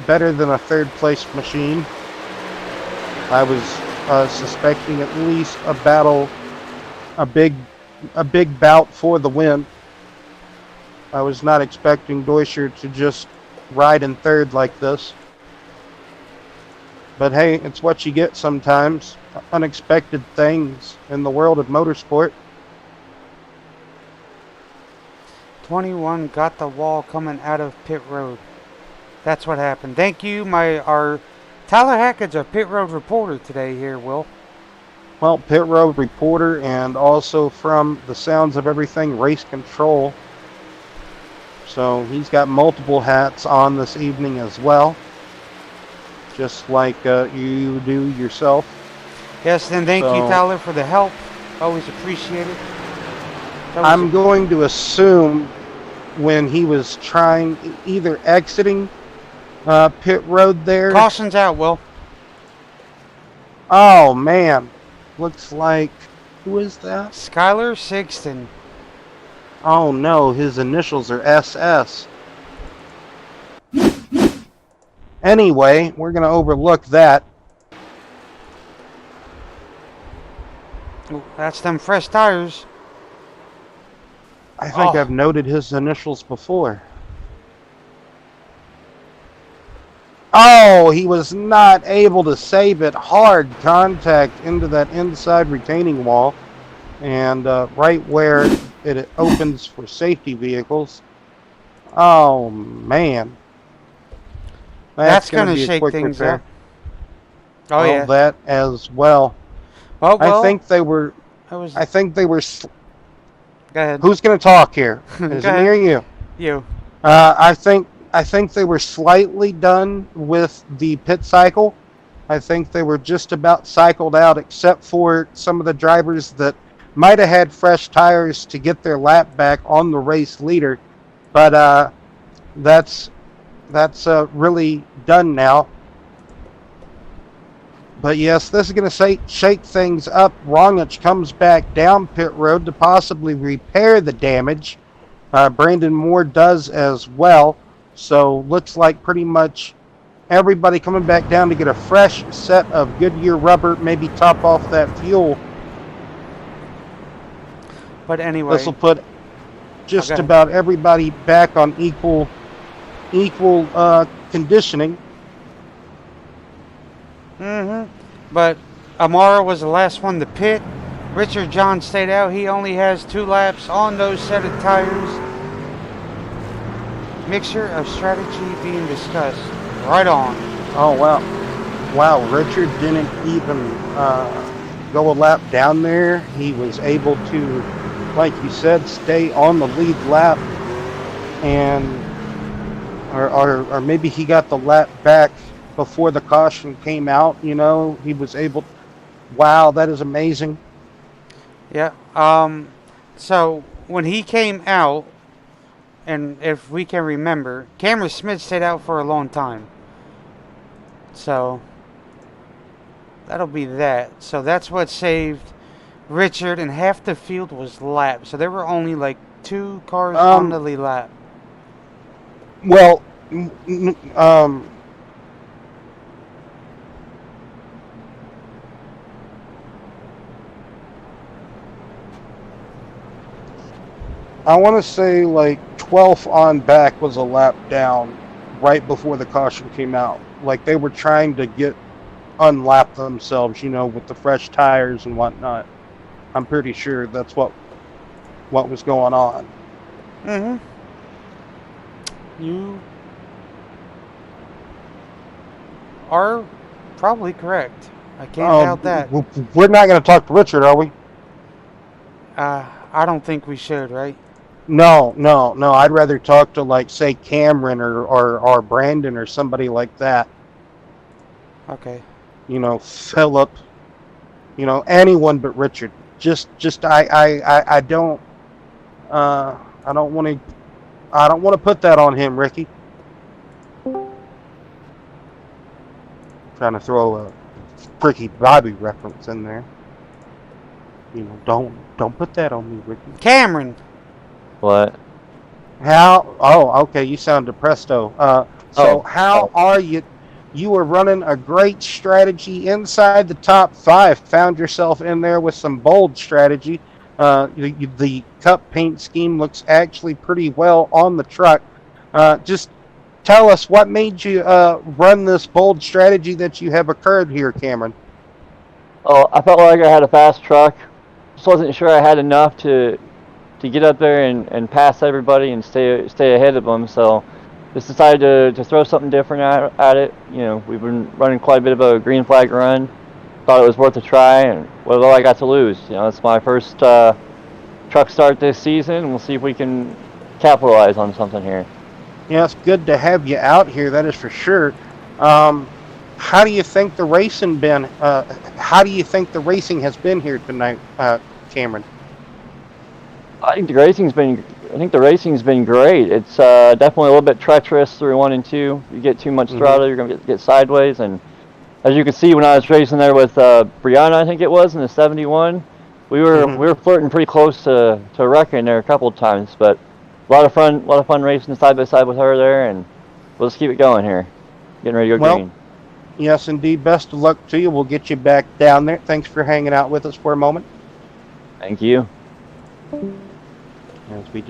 S2: better than a 3rd place machine. I was suspecting at least a big bout for the win. I was not expecting Deutscher to just ride in 3rd like this. But hey, it's what you get sometimes. Unexpected things in the world of motorsport.
S1: 21 got the wall coming out of pit road. That's what happened. Thank you, our Tyler Hackett's our pit road reporter today here, Will.
S2: Well, pit road reporter, and also from the sounds of everything, race control. So he's got multiple hats on this evening as well, just like you do yourself.
S1: Yes, then thank you, Tyler, for the help. Always appreciated.
S2: I'm going to assume when he was trying, either exiting pit road there.
S1: Caution's out, Will.
S2: Oh, man. Looks like, who is that?
S1: Skylar Sixton.
S2: Oh, no, his initials are SS. Anyway, we're going to overlook that.
S1: Ooh, that's them fresh tires.
S2: I think I've noted his initials before. Oh, he was not able to save it. Hard contact into that inside retaining wall. And right where it opens for safety vehicles. Oh, man.
S1: That's going to shake things up. Oh, yeah.
S2: That as well.
S1: Oh, well.
S2: I think they were...
S1: Go ahead.
S2: Who's going to talk here? Is it me or you?
S1: You.
S2: I think they were slightly done with the pit cycle. I think they were just about cycled out, except for some of the drivers that might have had fresh tires to get their lap back on the race leader. But that's really done now. But yes, this is going to shake things up. Rongich comes back down pit road to possibly repair the damage. Brandon Moore does as well. So looks like pretty much everybody coming back down to get a fresh set of Goodyear rubber, maybe top off that fuel.
S1: But anyway,
S2: this will put just about everybody back on equal conditioning.
S1: But Amara was the last one to pit. Richard John stayed out. He only has 2 laps on those set of tires. Mixture of strategy being discussed. Right on.
S2: Oh, wow. Wow, Richard didn't even go a lap down there. He was able to, like you said, stay on the lead lap. And or maybe he got the lap back before the caution came out. You know, he was able... Wow, that is amazing.
S1: Yeah. So when he came out, and if we can remember, Cameron Smith stayed out for a long time. So that'll be that. So that's what saved Richard, and half the field was lapped. So there were only like 2 cars on the lead lap.
S2: Well, I want to say like 12th on back was a lap down right before the caution came out. Like they were trying to unlap themselves, you know, with the fresh tires and whatnot. I'm pretty sure that's what was going on.
S1: You are probably correct. I can't doubt that.
S2: We're not going to talk to Richard, are we?
S1: I don't think we should, right?
S2: No. I'd rather talk to, like, say, Cameron or Brandon or somebody like that.
S1: Okay.
S2: You know, Philip. You know, anyone but Richard. I don't I don't want to put that on him, Ricky. Trying to throw a Ricky Bobby reference in there. You know, don't put that on me, Ricky.
S1: Cameron.
S4: What?
S2: How? Oh, okay. You sound depressed, though. How are you? You were running a great strategy inside the top 5. Found yourself in there with some bold strategy. The cup paint scheme looks actually pretty well on the truck. Just tell us what made you run this bold strategy that you have occurred here, Cameron.
S4: Oh, I felt like I had a fast truck. Just wasn't sure I had enough to get up there and pass everybody and stay ahead of them. So just decided to throw something different at it. You know, we've been running quite a bit of a green flag run. Thought it was worth a try, and what all I got to lose. You know, it's my first truck start this season, and we'll see if we can capitalize on something here.
S2: Yeah, it's good to have you out here. That is for sure. How do you think the racing been? How do you think the racing has been here tonight, Cameron?
S4: I think the racing's been great. It's definitely a little bit treacherous through 1 and 2. You get too much throttle, you're gonna get sideways. And as you can see, when I was racing there with Brianna, I think it was in the 71, we were flirting pretty close to wrecking there a couple of times. But a lot of fun racing side by side with her there, and we'll just keep it going here. Getting ready to go green.
S2: Yes, indeed. Best of luck to you. We'll get you back down there. Thanks for hanging out with us for a moment.
S4: Thank you.
S2: As we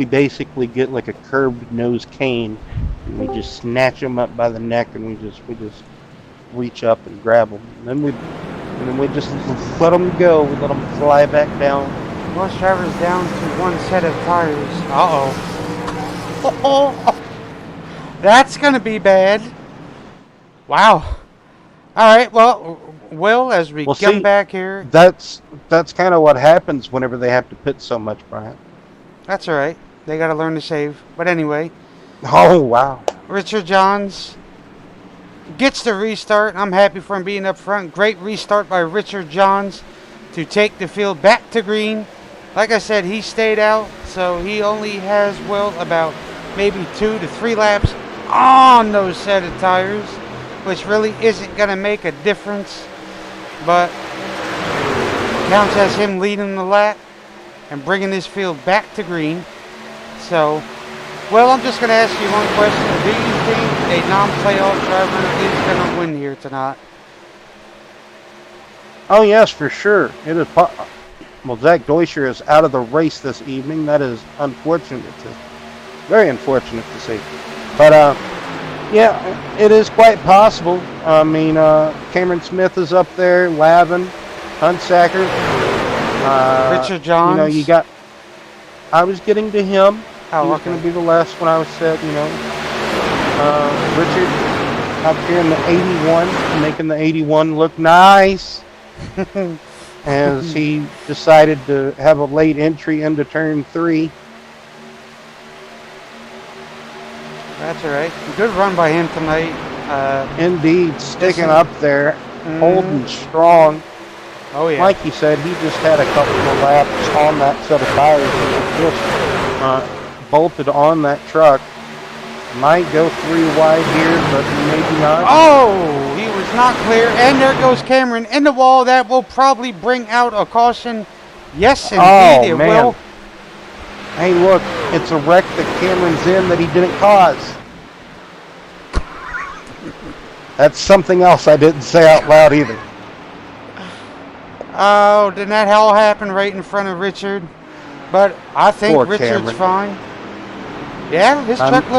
S2: basically get like a curved nose cane, and we just snatch them up by the neck, and we just reach up and grab them, and then we just let them go. We let them fly back down.
S1: Most drivers down to 1 set of tires. That's gonna be bad. Wow. All right. Well, Will, as we come back here.
S2: That's kind of what happens whenever they have to pit so much, Brian.
S1: That's all right. They got to learn to save. But anyway.
S2: Oh, wow.
S1: Richard Johns gets the restart. I'm happy for him being up front. Great restart by Richard Johns to take the field back to green. Like I said, he stayed out, so he only has, Will, about maybe 2 to 3 laps on those set of tires, which really isn't going to make a difference. But counts as him leading the lap and bringing his field back to green. So, well, I'm just going to ask you one question. Do you think a non-playoff driver is going to win here tonight?
S2: Oh, yes, for sure. It is. Well, Zach Deutscher is out of the race this evening. That is very unfortunate to see. But, yeah, it is quite possible. I mean, Cameron Smith is up there, Lavin, Huntsacker.
S1: Richard Johns.
S2: You know, you got. I was getting to him.
S1: Oh,
S2: he was going to be the last one I was said. You know, Richard out here in the 81, making the 81 look nice. As he decided to have a late entry into turn 3.
S1: That's all right. Good run by him tonight.
S2: Indeed, sticking up there, holding strong.
S1: Oh, yeah.
S2: Like you said, he just had a couple of laps on that set of tires that just bolted on that truck. Might go 3 wide here, but maybe not.
S1: Oh, he was not clear. And there goes Cameron in the wall. That will probably bring out a caution. Yes, indeed, it will.
S2: Hey, look, it's a wreck that Cameron's in that he didn't cause. That's something else I didn't say out loud either.
S1: Oh, didn't that all happen right in front of Richard? But I think
S2: Poor
S1: Richard's
S2: Cameron.
S1: fine. Yeah, his truck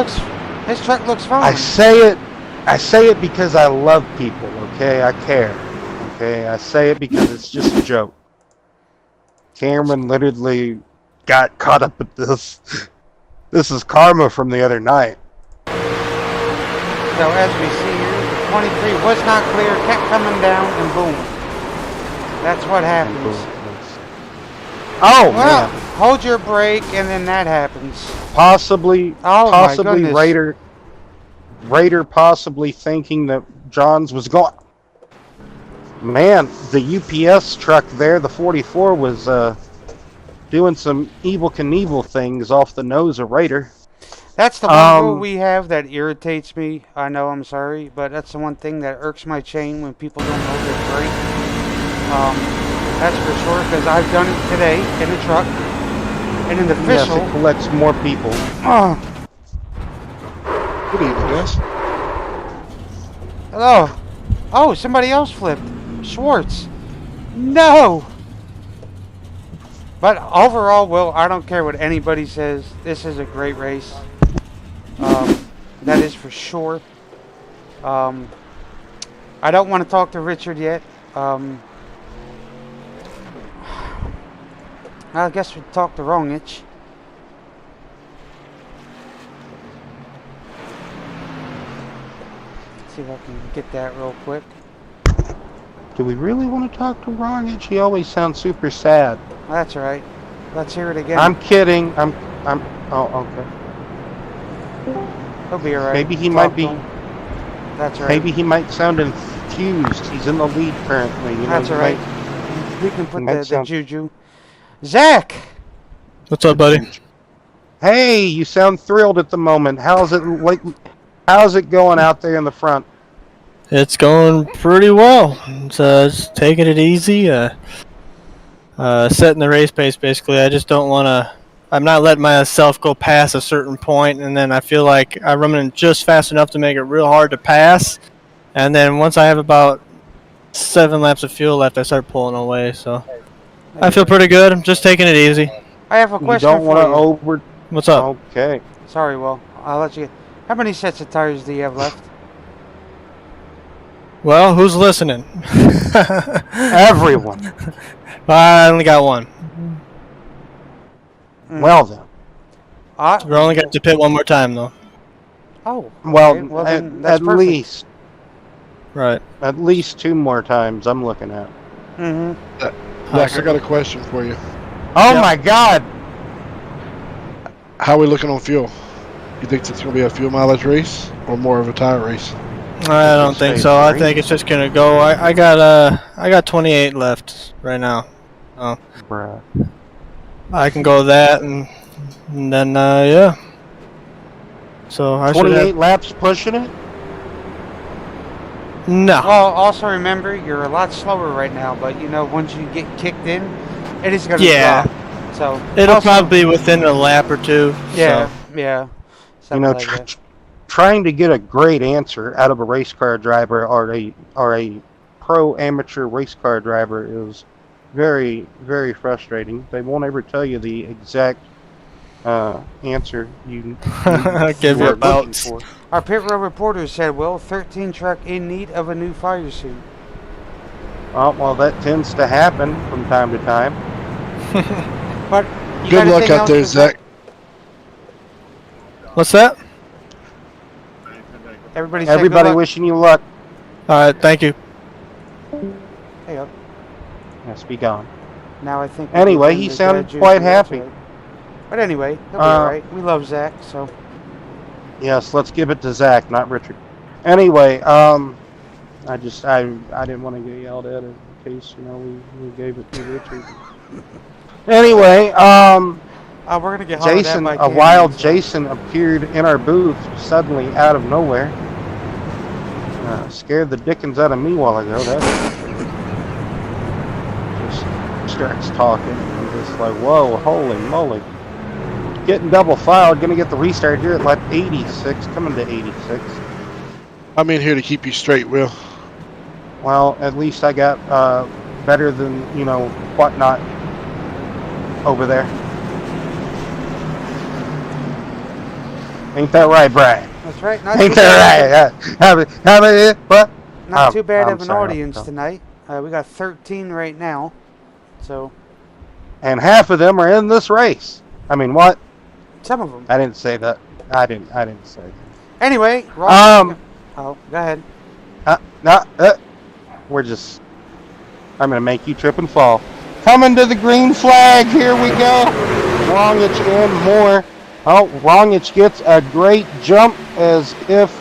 S1: looks fine.
S2: I say it because I love people, okay? I care. Okay? I say it because it's just a joke. Cameron literally got caught up with this. This is karma from the other night.
S1: So as we see here, the 23 was not clear, kept coming down, and boom. That's what happens.
S2: Oh,
S1: well,
S2: man.
S1: hold your brake, and then that happens.
S2: Possibly
S1: my goodness.
S2: Raider possibly thinking that Johns was gone. Man, the UPS truck there, the 44, was doing some Evel Knievel things off the nose of Raider.
S1: That's the one rule we have that irritates me. I know, I'm sorry, but that's the one thing that irks my chain when people don't know their brake. That's for sure, because I've done it today in a truck. And in the official...
S2: Yes, it collects more people.
S5: Good evening, guys.
S1: Hello. Oh, somebody else flipped. Schwartz. No! But overall, Will, I don't care what anybody says. This is a great race. That is for sure. I don't want to talk to Richard yet. I guess we talked to Wrongich. See if I can get that real quick.
S2: Do we really want to talk to Wrongich? He always sounds super sad.
S1: That's right. Let's hear it again.
S2: I'm kidding. Oh, okay.
S1: He'll be alright.
S2: Maybe he might be.
S1: That's right.
S2: Maybe he might sound infused. He's in the lead currently. You know,
S1: That's alright.
S2: might-
S1: We can put
S2: might
S1: the
S2: sound-
S1: juju. Zach!
S6: What's up, buddy?
S2: Hey, you sound thrilled at the moment. How's it going out there in the front?
S6: It's going pretty well. Just taking it easy. Setting the race pace, basically. I just don't want to... I'm not letting myself go past a certain point, and then I feel like I'm running just fast enough to make it real hard to pass. And then once I have about 7 laps of fuel left, I start pulling away. So I feel pretty good. I'm just taking it easy.
S1: I have a question
S2: You don't
S1: for
S2: want to
S1: you.
S2: over...
S6: What's up?
S2: Okay.
S1: Sorry, Will. I'll let you... How many sets of tires do you have left?
S6: Well, who's listening?
S2: Everyone.
S6: I only got one.
S2: Well then.
S6: We're only got to pit one more time, though.
S1: Oh.
S2: Well,
S1: okay. Then that's
S2: at
S1: perfect.
S2: least.
S6: Right.
S2: At least 2 more times I'm looking at.
S1: Mm-hmm.
S5: Zach, I got a question for you.
S2: Oh my God!
S5: How are we looking on fuel? You think it's going to be a fuel mileage race or more of a tire race?
S6: I don't think so. I think it's just gonna go. I got 28 left right now. Oh,
S2: Bruh.
S6: I can go that and then yeah. So I should
S2: 28
S6: have,
S2: laps pushing it?
S6: no.
S1: Well, also remember, you're a lot slower right now, but you know, once you get kicked in, it is going to
S6: Yeah.
S1: drop. So
S6: It'll
S1: also,
S6: probably be within a lap or two.
S1: Yeah,
S6: So.
S1: yeah.
S2: You
S1: Something
S2: know,
S1: like that.
S2: trying to get a great answer out of a race car driver or a pro amateur race car driver is very, very frustrating. They won't ever tell you the exact answer you
S6: Give
S2: are
S6: it about.
S2: looking for.
S1: Our pit road reporter said, Will, 13 truck in need of a new fire suit.
S2: Well, that tends to happen from time to time.
S1: But you
S5: Good
S1: got
S5: luck
S1: anything
S5: out
S1: else
S5: there,
S1: to say?
S5: Zach.
S6: What's that?
S1: Everybody say
S2: Everybody
S1: good luck.
S2: wishing you luck.
S6: All right. Thank you.
S1: Hey, up.
S2: Yes, be gone.
S1: Now I think.
S2: Anyway,
S1: we can
S2: he
S1: end this,
S2: sounded
S1: juicy,
S2: quite
S1: that's
S2: happy.
S1: right. But anyway, he'll be alright. We love Zach, so.
S2: Yes, let's give it to Zach, not Richard. Anyway, I didn't want to get yelled at in case, you know, we gave it to Richard. Anyway,
S1: We're gonna get hollered at
S2: Jason,
S1: by
S2: a
S1: Candy,
S2: wild
S1: so.
S2: Jason appeared in our booth suddenly out of nowhere. Scared the dickens out of me a while ago. That just starts talking. I'm just like, whoa, holy moly. Getting double filed, gonna get the restart here at lap 86, coming to 86.
S5: I'm in here to keep you straight, Will.
S2: Well, at least I got better than, you know, whatnot over there. Ain't that right, Brian?
S1: That's right. Not
S2: Ain't
S1: too bad.
S2: that right? How many? What?
S1: Not too bad
S2: I'm
S1: of an
S2: sorry,
S1: audience
S2: I'm-
S1: tonight. We got 13 right now. So,
S2: And half of them are in this race. I mean, what?
S1: some of them.
S2: I didn't say that. I didn't say that.
S1: Anyway, Ross. Oh, go ahead.
S2: We're just. I'm gonna make you trip and fall. Coming to the green flag. Here we go. Wrongich and more. Oh, Wrongich gets a great jump as if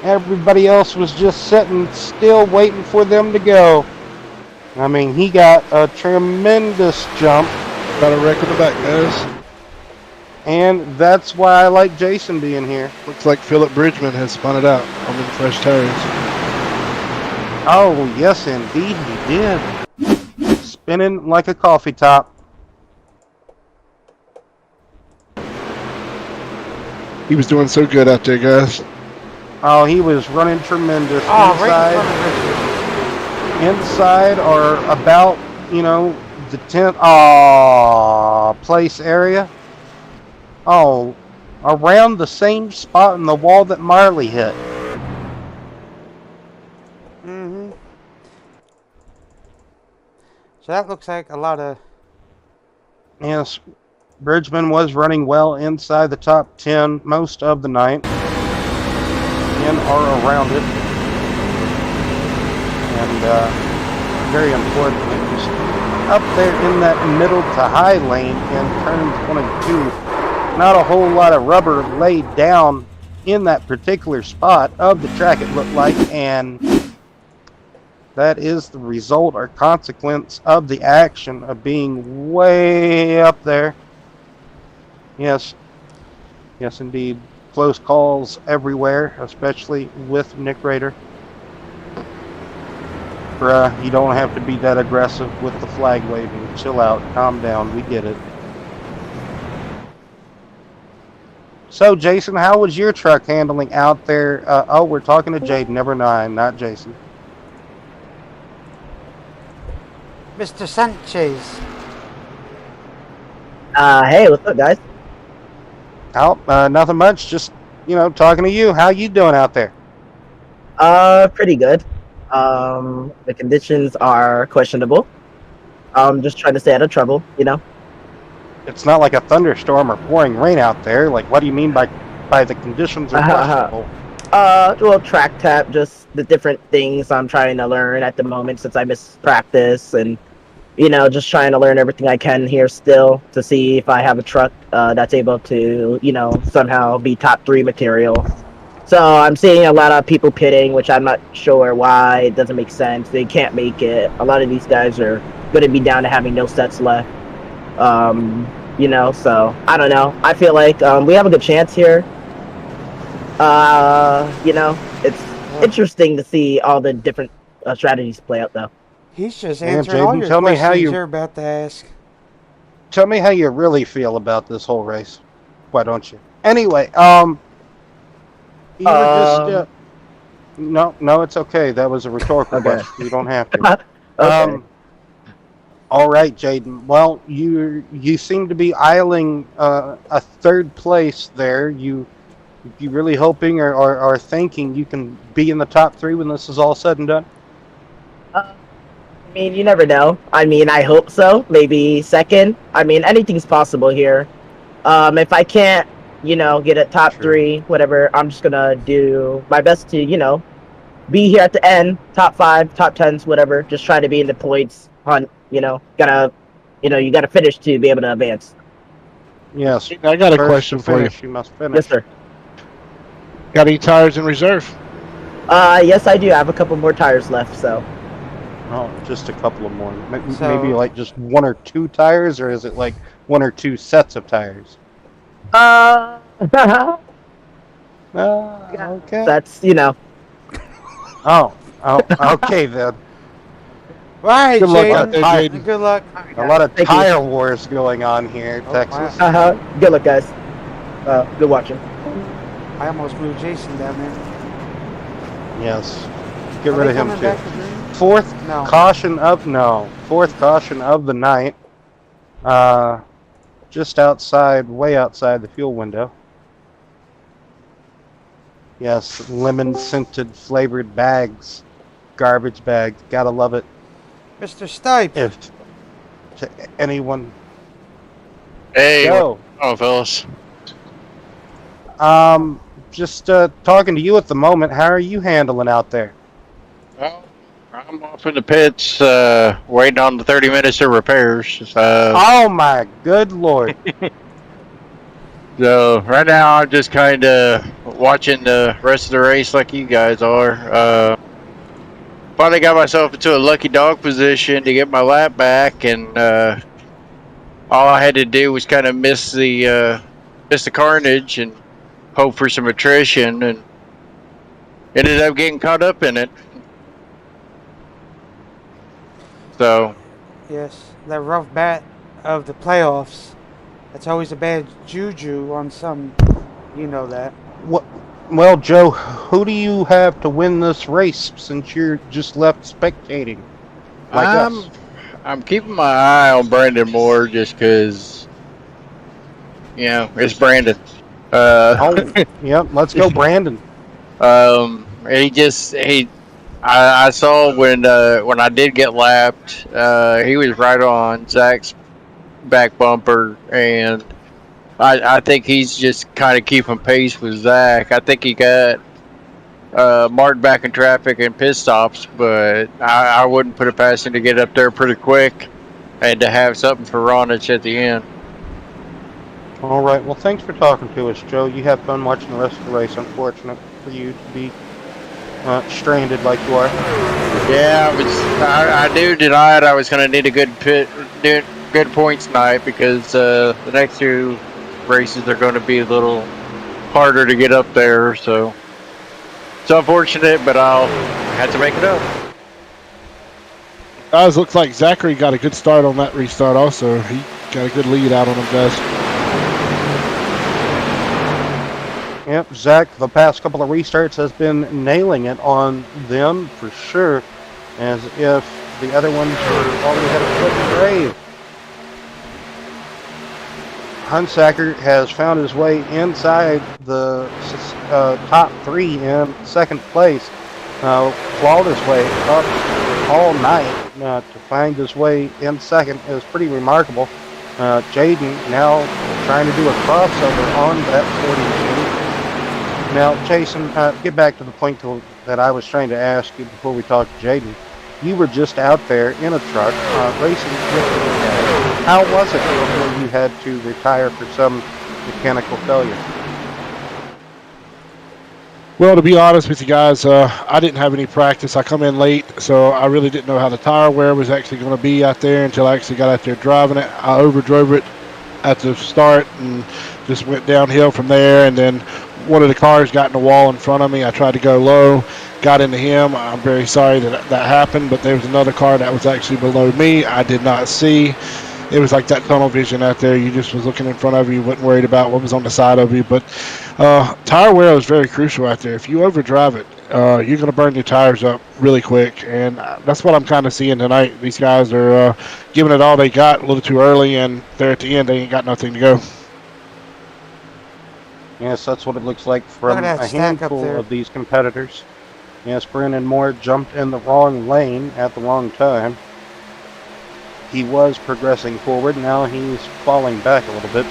S2: everybody else was just sitting still waiting for them to go. I mean, he got a tremendous jump,
S5: Got a wreck in the back, guys.
S2: and that's why I like Jason being here.
S5: Looks like Philip Bridgman has spun it out on them fresh tires.
S2: Oh, yes, indeed, he did. Spinning like a coffee top.
S5: He was doing so good out there, guys.
S2: Oh, he was running tremendous.
S1: Oh, right in front of Richard.
S2: Inside or about, the 10th place area. Oh, around the same spot in the wall that Marley hit.
S1: Mm-hmm. So that looks like a lot of...
S2: Yes, Bridgman was running well inside the top 10 most of the night. In or around it. And very importantly, just up there in that middle to high lane in turns 1 and 2. Not a whole lot of rubber laid down in that particular spot of the track, it looked like, and that is the result or consequence of the action of being way up there. Yes, indeed. Close calls everywhere, especially with Nick Rader. Bruh, you don't have to be that aggressive with the flag waving. Chill out, calm down, we get it. So, Jason, how was your truck handling out there? We're talking to Jade, never mind, not Jason.
S1: Mr. Sanchez.
S7: Hey, what's up, guys?
S2: Oh, nothing much, just, talking to you. How you doing out there?
S7: Pretty good. The conditions are questionable. Just trying to stay out of trouble,
S2: It's not like a thunderstorm or pouring rain out there. Like, what do you mean by the conditions are questionable?
S7: Well, track tap, just the different things I'm trying to learn at the moment since I missed practice and, just trying to learn everything I can here still to see if I have a truck that's able to, somehow be top 3 material. So I'm seeing a lot of people pitting, which I'm not sure why. It doesn't make sense. They can't make it. A lot of these guys are going to be down to having no sets left. So I don't know. I feel like we have a good chance here. It's interesting to see all the different strategies play out, though.
S1: He's just
S2: Man,
S1: answering all
S2: Jaden,
S1: your
S2: tell me how
S1: questions
S2: you-
S1: you're about to ask.
S2: Tell me how you really feel about this whole race. Why don't you? Anyway, you were just no, it's okay. That was a rhetorical
S7: Okay.
S2: question. You don't have to.
S7: Okay.
S2: All right, Jaden. Well, you seem to be eyeing a 3rd place there. You really hoping or thinking you can be in the top 3 when this is all said and done?
S7: I mean, you never know. I mean, I hope so. Maybe 2nd. I mean, anything's possible here. If I can't, get a top 3, whatever, I'm just gonna do my best to, be here at the end, top 5, top 10s, whatever. Just try to be in the points hunt. You gotta finish to be able to advance.
S2: Yes.
S5: I got a
S2: First
S5: question
S2: to
S5: for you.
S2: finish, you must finish.
S7: Yes, sir.
S5: Got any tires in reserve?
S7: Yes, I do. I have a couple more tires left, so.
S2: Oh, just a couple of more.
S1: So-
S2: Maybe like just 1 or 2 tires, or is it like 1 or 2 sets of tires?
S7: That's,
S2: Okay. Oh, okay then.
S1: Right,
S2: Good luck
S1: Jaden.
S2: out there, Jaden.
S1: Good luck.
S2: A lot of
S7: Thank you.
S2: tire wars going on here,
S1: Oh,
S2: Texas.
S1: wow.
S7: Good luck, guys. Good watching.
S1: I almost blew Jason down there.
S2: Yes. Get
S1: Are
S2: rid
S1: they
S2: of him
S1: coming
S2: too.
S1: back to green?
S2: 4th
S1: No.
S2: caution of the night. Just outside, way outside the fuel window. Yes, lemon scented flavored bags. Garbage bags. Gotta love it.
S1: Mr. Stipe.
S2: If to anyone.
S8: Hey,
S2: Go.
S8: oh fellas.
S2: Just talking to you at the moment. How are you handling out there?
S8: Well, I'm off in the pits, waiting on the 30 minutes of repairs.
S2: Oh my good lord.
S8: So right now I'm just kind of watching the rest of the race like you guys are. finally got myself into a lucky dog position to get my lap back, and all I had to do was kind of miss the carnage and hope for some attrition, and ended up getting caught up in it. So
S1: Yes, that rough bat of the playoffs. That's always a bad juju on some. You know that.
S2: Well, Joe, who do you have to win this race since you're just left spectating? Like us.
S8: I'm keeping my eye on Brandon Moore just because, it's Brandon.
S2: Yep, let's go, Brandon.
S8: I saw when I did get lapped, he was right on Zach's back bumper, and I think he's just kind of keeping pace with Zach. I think he got marked back in traffic and pit stops, but I wouldn't put it past him to get up there pretty quick and to have something for Ronich at the end.
S2: All right, well, thanks for talking to us, Joe. You have fun watching the rest of the race. Unfortunate for you to be stranded like you are.
S8: Yeah, I do deny it. I was going to need a good points night because the next two races are going to be a little harder to get up there. So it's unfortunate, but I'll have to make it up.
S5: Guys, looks like Zachary got a good start on that restart also. He got a good lead out on him, guys.
S2: Yep, Zach, the past couple of restarts has been nailing it on them for sure, as if the other ones were already had a foot in the grave. Hunsacker has found his way inside the top three in second place. Clawed his way up all night to find his way in second is pretty remarkable. Jaden now trying to do a crossover on that 40 machine. Now, Jason, get back to the point that I was trying to ask you before we talked to Jaden. You were just out there in a truck racing with the guys. How was it before you had to retire for some mechanical failure?
S5: Well, to be honest with you guys, I didn't have any practice. I come in late, so I really didn't know how the tire wear was actually going to be out there until I actually got out there driving it. I overdrove it at the start and just went downhill from there, and then one of the cars got in the wall in front of me. I tried to go low, got into him. I'm very sorry that happened, but there was another car that was actually below me. I did not see. It was like that tunnel vision out there. You just was looking in front of you, wasn't worried about what was on the side of you. But tire wear is very crucial out there. If you overdrive it, you're going to burn your tires up really quick, and that's what I'm kind of seeing tonight. These guys are giving it all they got a little too early, and they're at the end. They ain't got nothing to go.
S2: Yes, that's what it looks like from a handful of these competitors. Yes, Brandon Moore jumped in the wrong lane at the wrong time. He was progressing forward. Now he's falling back a little bit.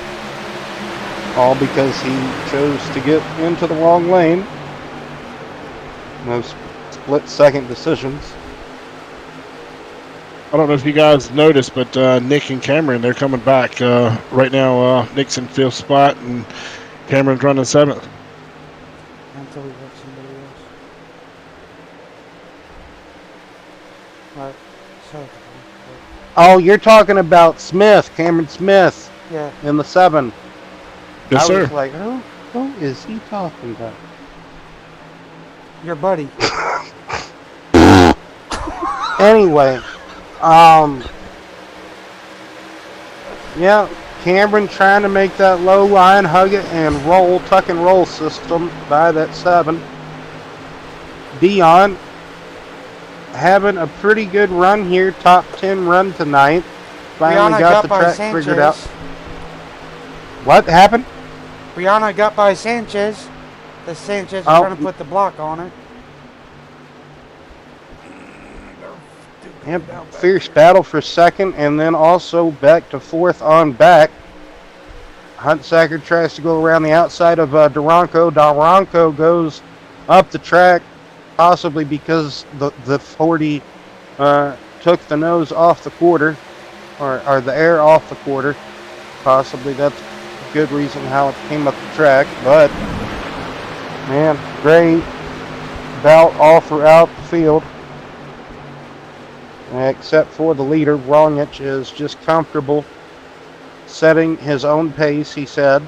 S2: All because he chose to get into the wrong lane. Those split-second decisions.
S5: I don't know if you guys noticed, but Nick and Cameron, they're coming back. Right now, Nick's in 5th spot, and Cameron's running 7th.
S1: Until we have somebody else. Alright, so.
S2: Oh, you're talking about Smith, Cameron Smith.
S1: Yeah.
S2: In the 7.
S5: Yes, sir.
S2: I was like, who is he talking about?
S1: Your buddy.
S2: Anyway, yeah, Cameron trying to make that low line, hug it, and roll, tuck and roll system by that 7. Dion having a pretty good run here, top 10 run tonight. Finally got the track figured out. What happened?
S1: Brianna got by Sanchez. The Sanchez is trying to put the block on her.
S2: Yep, fierce battle for second, and then also back to 4th on back. Hunsacker tries to go around the outside of Duranko. Duranko goes up the track, possibly because the 40 took the nose off the quarter, or the air off the quarter. Possibly that's a good reason how it came up the track, but man, great bout all throughout the field. except for the leader. Rongich is just comfortable setting his own pace, he said.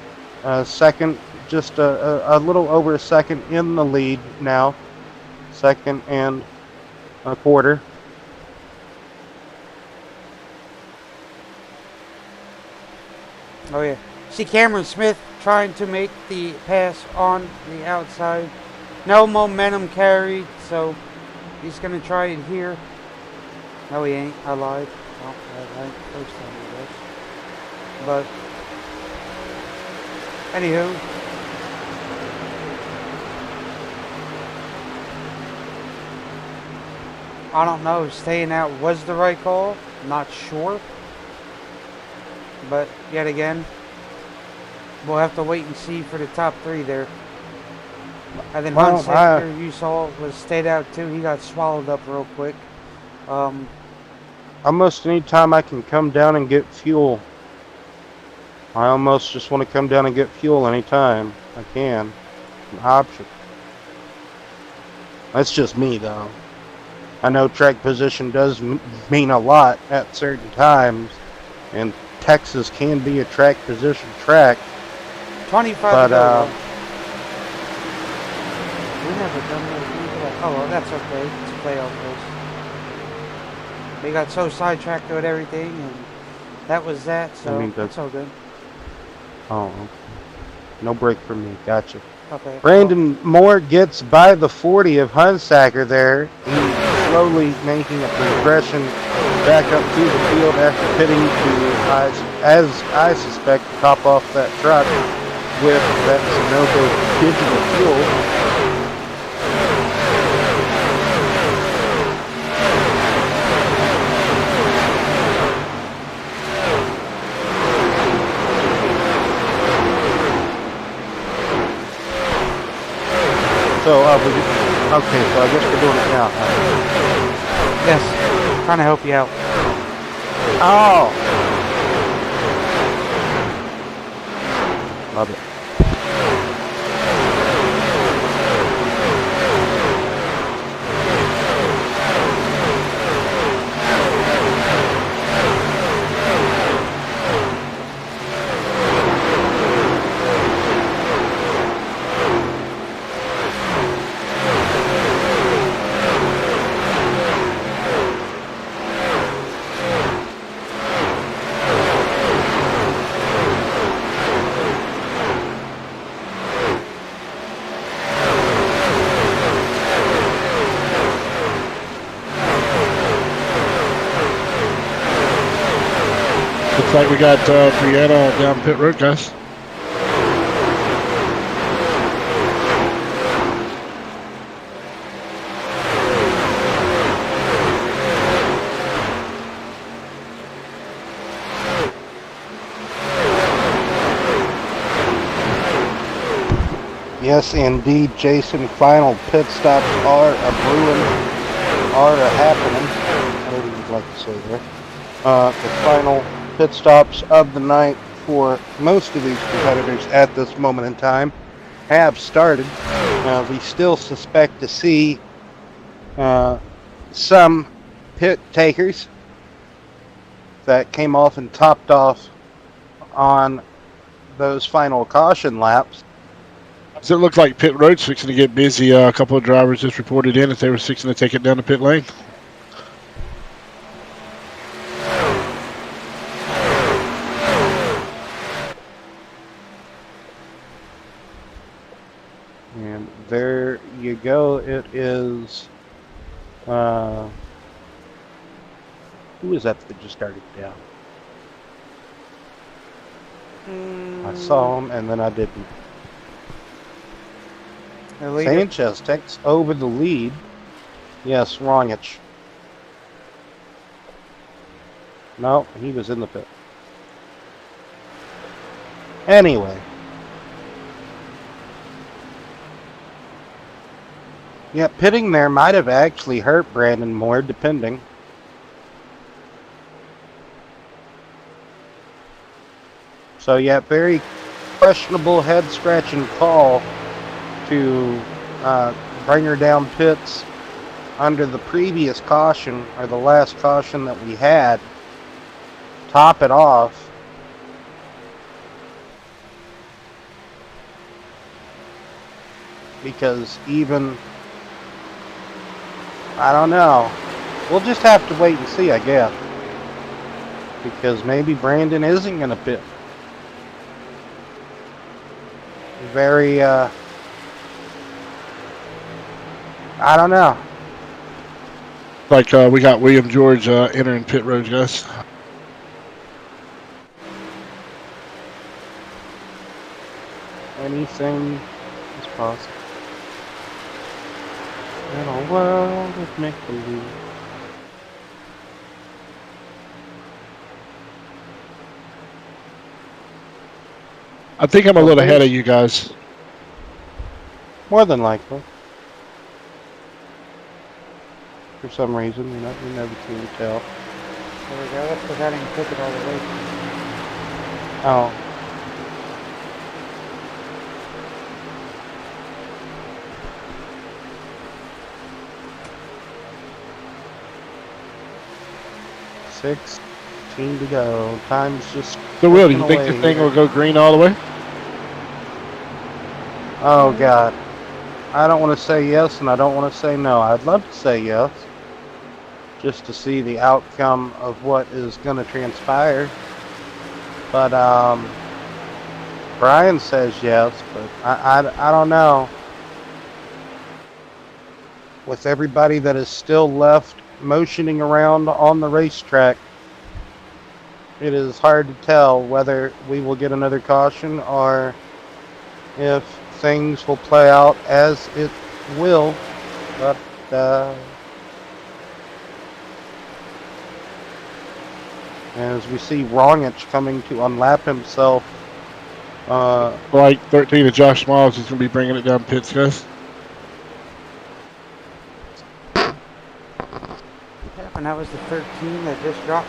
S2: Second, just a little over a second in the lead now. Second and a quarter.
S1: Oh yeah. See Cameron Smith trying to make the pass on the outside. No momentum carried, so he's gonna try it here. No, he ain't. I lied. Oh, I lied first time, I guess. But anywho, I don't know if staying out was the right call. Not sure. But yet again, we'll have to wait and see for the top three there. And then
S2: Well,
S1: Hunsaker, you saw, was stayed out too. He got swallowed up real quick.
S2: Almost any time I can come down and get fuel. I almost just want to come down and get fuel anytime I can. An option. That's just me, though. I know track position does mean a lot at certain times, and Texas can be a track position track.
S1: 25
S2: but
S1: to go. We never done that. Oh well, that's okay. It's a playoff race. We got so sidetracked with everything, and that was that. So
S2: I mean,
S1: that's all good.
S2: Oh, okay. No break for me. Gotcha.
S1: Okay.
S2: Brandon Moore gets by the 40 of Hunsaker there. He's slowly making a progression back up to the field after pitting to, as I suspect, top off that truck with that Sunoco digital fuel. So, okay, so I guess we're doing it now.
S1: Yes, trying to help you out.
S2: Oh! Love it.
S5: Looks like we got Brianna down pit road, guys.
S2: Yes, indeed, Jason. Final pit stops are happening. Whatever you'd like to say there. The final pit stops of the night for most of these competitors at this moment in time have started. We still suspect to see some pit takers that came off and topped off on those final caution laps.
S5: Does it look like pit road's fixing to get busy? A couple of drivers just reported in that they were fixing to take it down the pit lane.
S2: And there you go. It is. Who is that just started down? I saw him and then I didn't. Sanchez takes over the lead. Yes, Rongich. No, he was in the pit. Anyway. Yeah, pitting there might have actually hurt Brandon Moore, depending. So yeah, very questionable head-scratching call to bring her down pits under the previous caution, or the last caution that we had, top it off. Because even, I don't know. We'll just have to wait and see, I guess. Because maybe Brandon isn't going to pit. Very, I don't know.
S5: Like we got William George entering pit road, guys.
S2: Anything is possible. In a world of make-believe.
S5: I think I'm a little ahead of you guys.
S2: More than likely. For some reason, you never can tell.
S1: There we go. That's because I didn't pick it all the way.
S2: Oh. $16 to go. Time's just.
S5: So, Will, do you
S2: clicking
S5: think the
S2: away
S5: thing
S2: here.
S5: will go green all the way?
S2: Oh, God. I don't want to say yes, and I don't want to say no. I'd love to say yes, just to see the outcome of what is going to transpire. But, Brian says yes, but I don't know. With everybody that is still left motioning around on the racetrack, it is hard to tell whether we will get another caution or if things will play out as it will. But as we see Rongich coming to unlap himself,
S5: Like 13 of Josh Miles is going to be bringing it down pits, guys.
S1: What happened? That was the 13 that just dropped.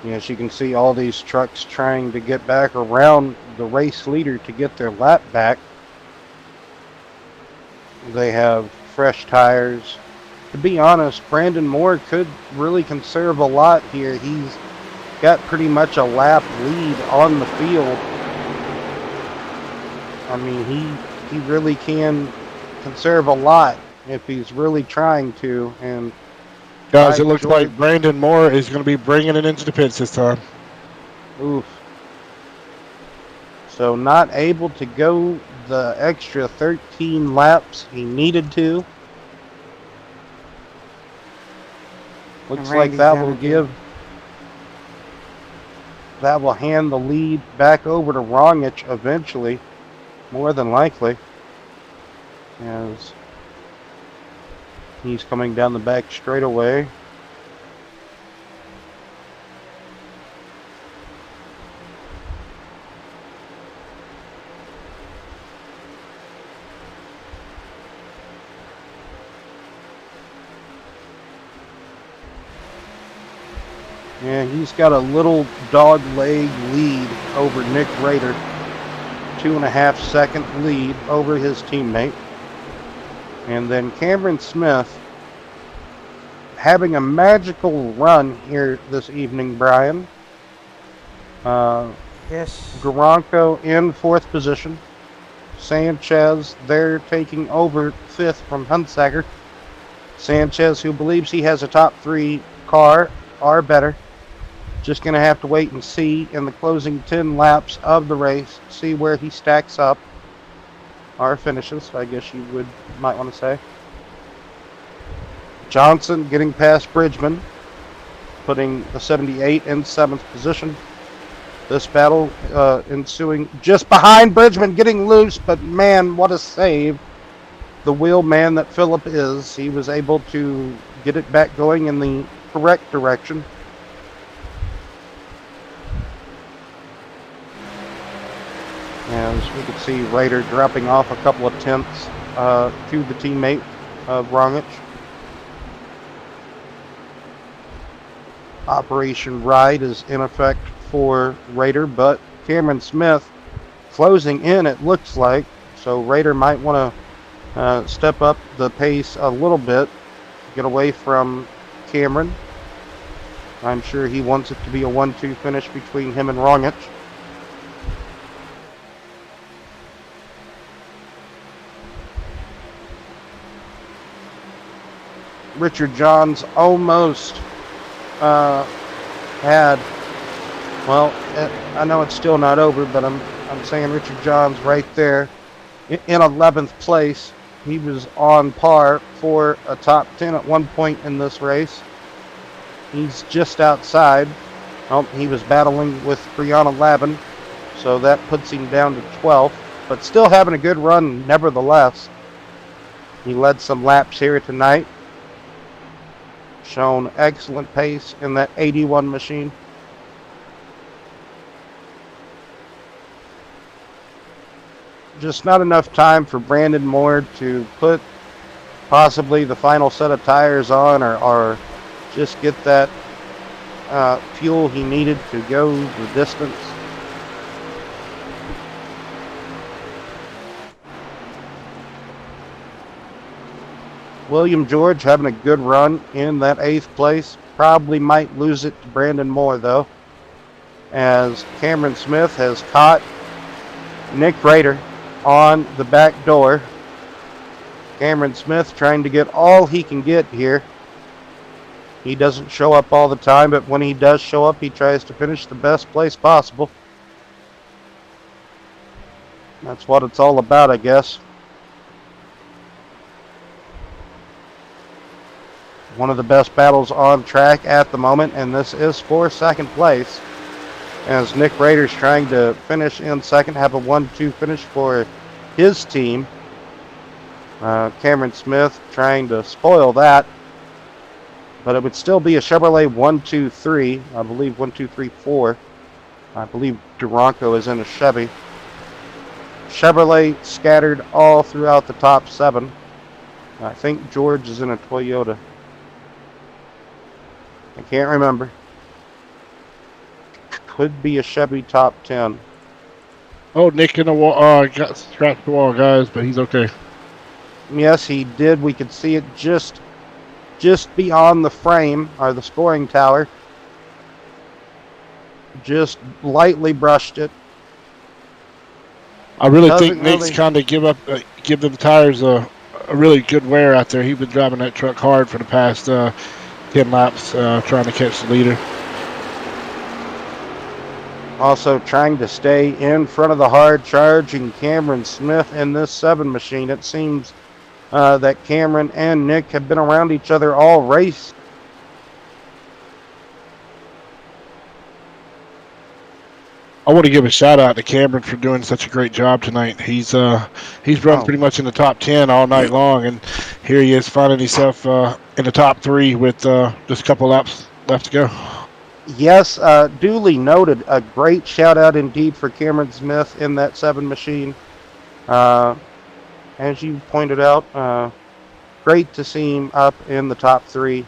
S2: As you can see, all these trucks trying to get back around the race leader to get their lap back. They have fresh tires. To be honest, Brandon Moore could really conserve a lot here. He's got pretty much a lap lead on the field. I mean, he really can conserve a lot if he's really trying to. And
S5: Guys, it looks like Brandon Moore is going to be bringing it into the pits this time.
S2: Oof. So not able to go the extra 13 laps he needed to. Looks like that will hand the lead back over to Rongich eventually, more than likely, as he's coming down the back straightaway. Yeah, he's got a little dog leg lead over Nick Rader. 2.5 second lead over his teammate. And then Cameron Smith having a magical run here this evening, Brian.
S1: Yes.
S2: Garanco in 4th position. Sanchez, they're taking over 5th from Hunsaker. Sanchez, who believes he has a top 3 car, or better. Just going to have to wait and see in the closing 10 laps of the race, see where he stacks up. Or finishes, I guess you might want to say. Johnson getting past Bridgman, putting the 78 in 7th position. This battle ensuing just behind Bridgman, getting loose, but man, what a save. The wheel man that Phillip is, he was able to get it back going in the correct direction. As we can see Raider dropping off a couple of tenths to the teammate of Rongich. Operation Ride is in effect for Raider, but Cameron Smith closing in, it looks like. So Raider might want to step up the pace a little bit, get away from Cameron. I'm sure he wants it to be a 1-2 finish between him and Rongich. Richard Johns almost had, well, I know it's still not over, but I'm saying Richard Johns right there in 11th place. He was on par for a top 10 at one point in this race. He's just outside. Oh, he was battling with Brianna Lavin, so that puts him down to 12th, but still having a good run nevertheless. He led some laps here tonight. Shown excellent pace in that 81 machine. Just not enough time for Brandon Moore to put possibly the final set of tires on, or just get that fuel he needed to go the distance. William George having a good run in that 8th place. Probably might lose it to Brandon Moore, though, as Cameron Smith has caught Nick Rader on the back door. Cameron Smith trying to get all he can get here. He doesn't show up all the time, but when he does show up, he tries to finish the best place possible. That's what it's all about, I guess. One of the best battles on track at the moment, and this is for second place, as Nick Rader's trying to finish in second, have a 1-2 finish for his team. Cameron Smith trying to spoil that, but it would still be a Chevrolet 1-2-3, I believe 1-2-3-4. I believe Duranco is in a Chevy. Chevrolet scattered all throughout the top 7. I think George is in a Toyota. I can't remember. Could be a Chevy top 10.
S5: Oh, Nick in the wall. Got scratched the wall, guys, but he's okay.
S2: Yes, he did. We could see it just beyond the frame, or the scoring tower. Just lightly brushed it.
S5: I really think Nick's kind of give them tires a really good wear out there. He's been driving that truck hard for the past 10 laps, trying to catch the leader.
S2: Also trying to stay in front of the hard charging Cameron Smith in this 7 machine. It seems that Cameron and Nick have been around each other all race.
S5: I want to give a shout out to Cameron for doing such a great job tonight. He's run pretty much in the top 10 all night long, and here he is finding himself in the top 3 with just a couple laps left to go.
S2: Yes, duly noted. A great shout out indeed for Cameron Smith in that 7 machine. As you pointed out, great to see him up in the top 3.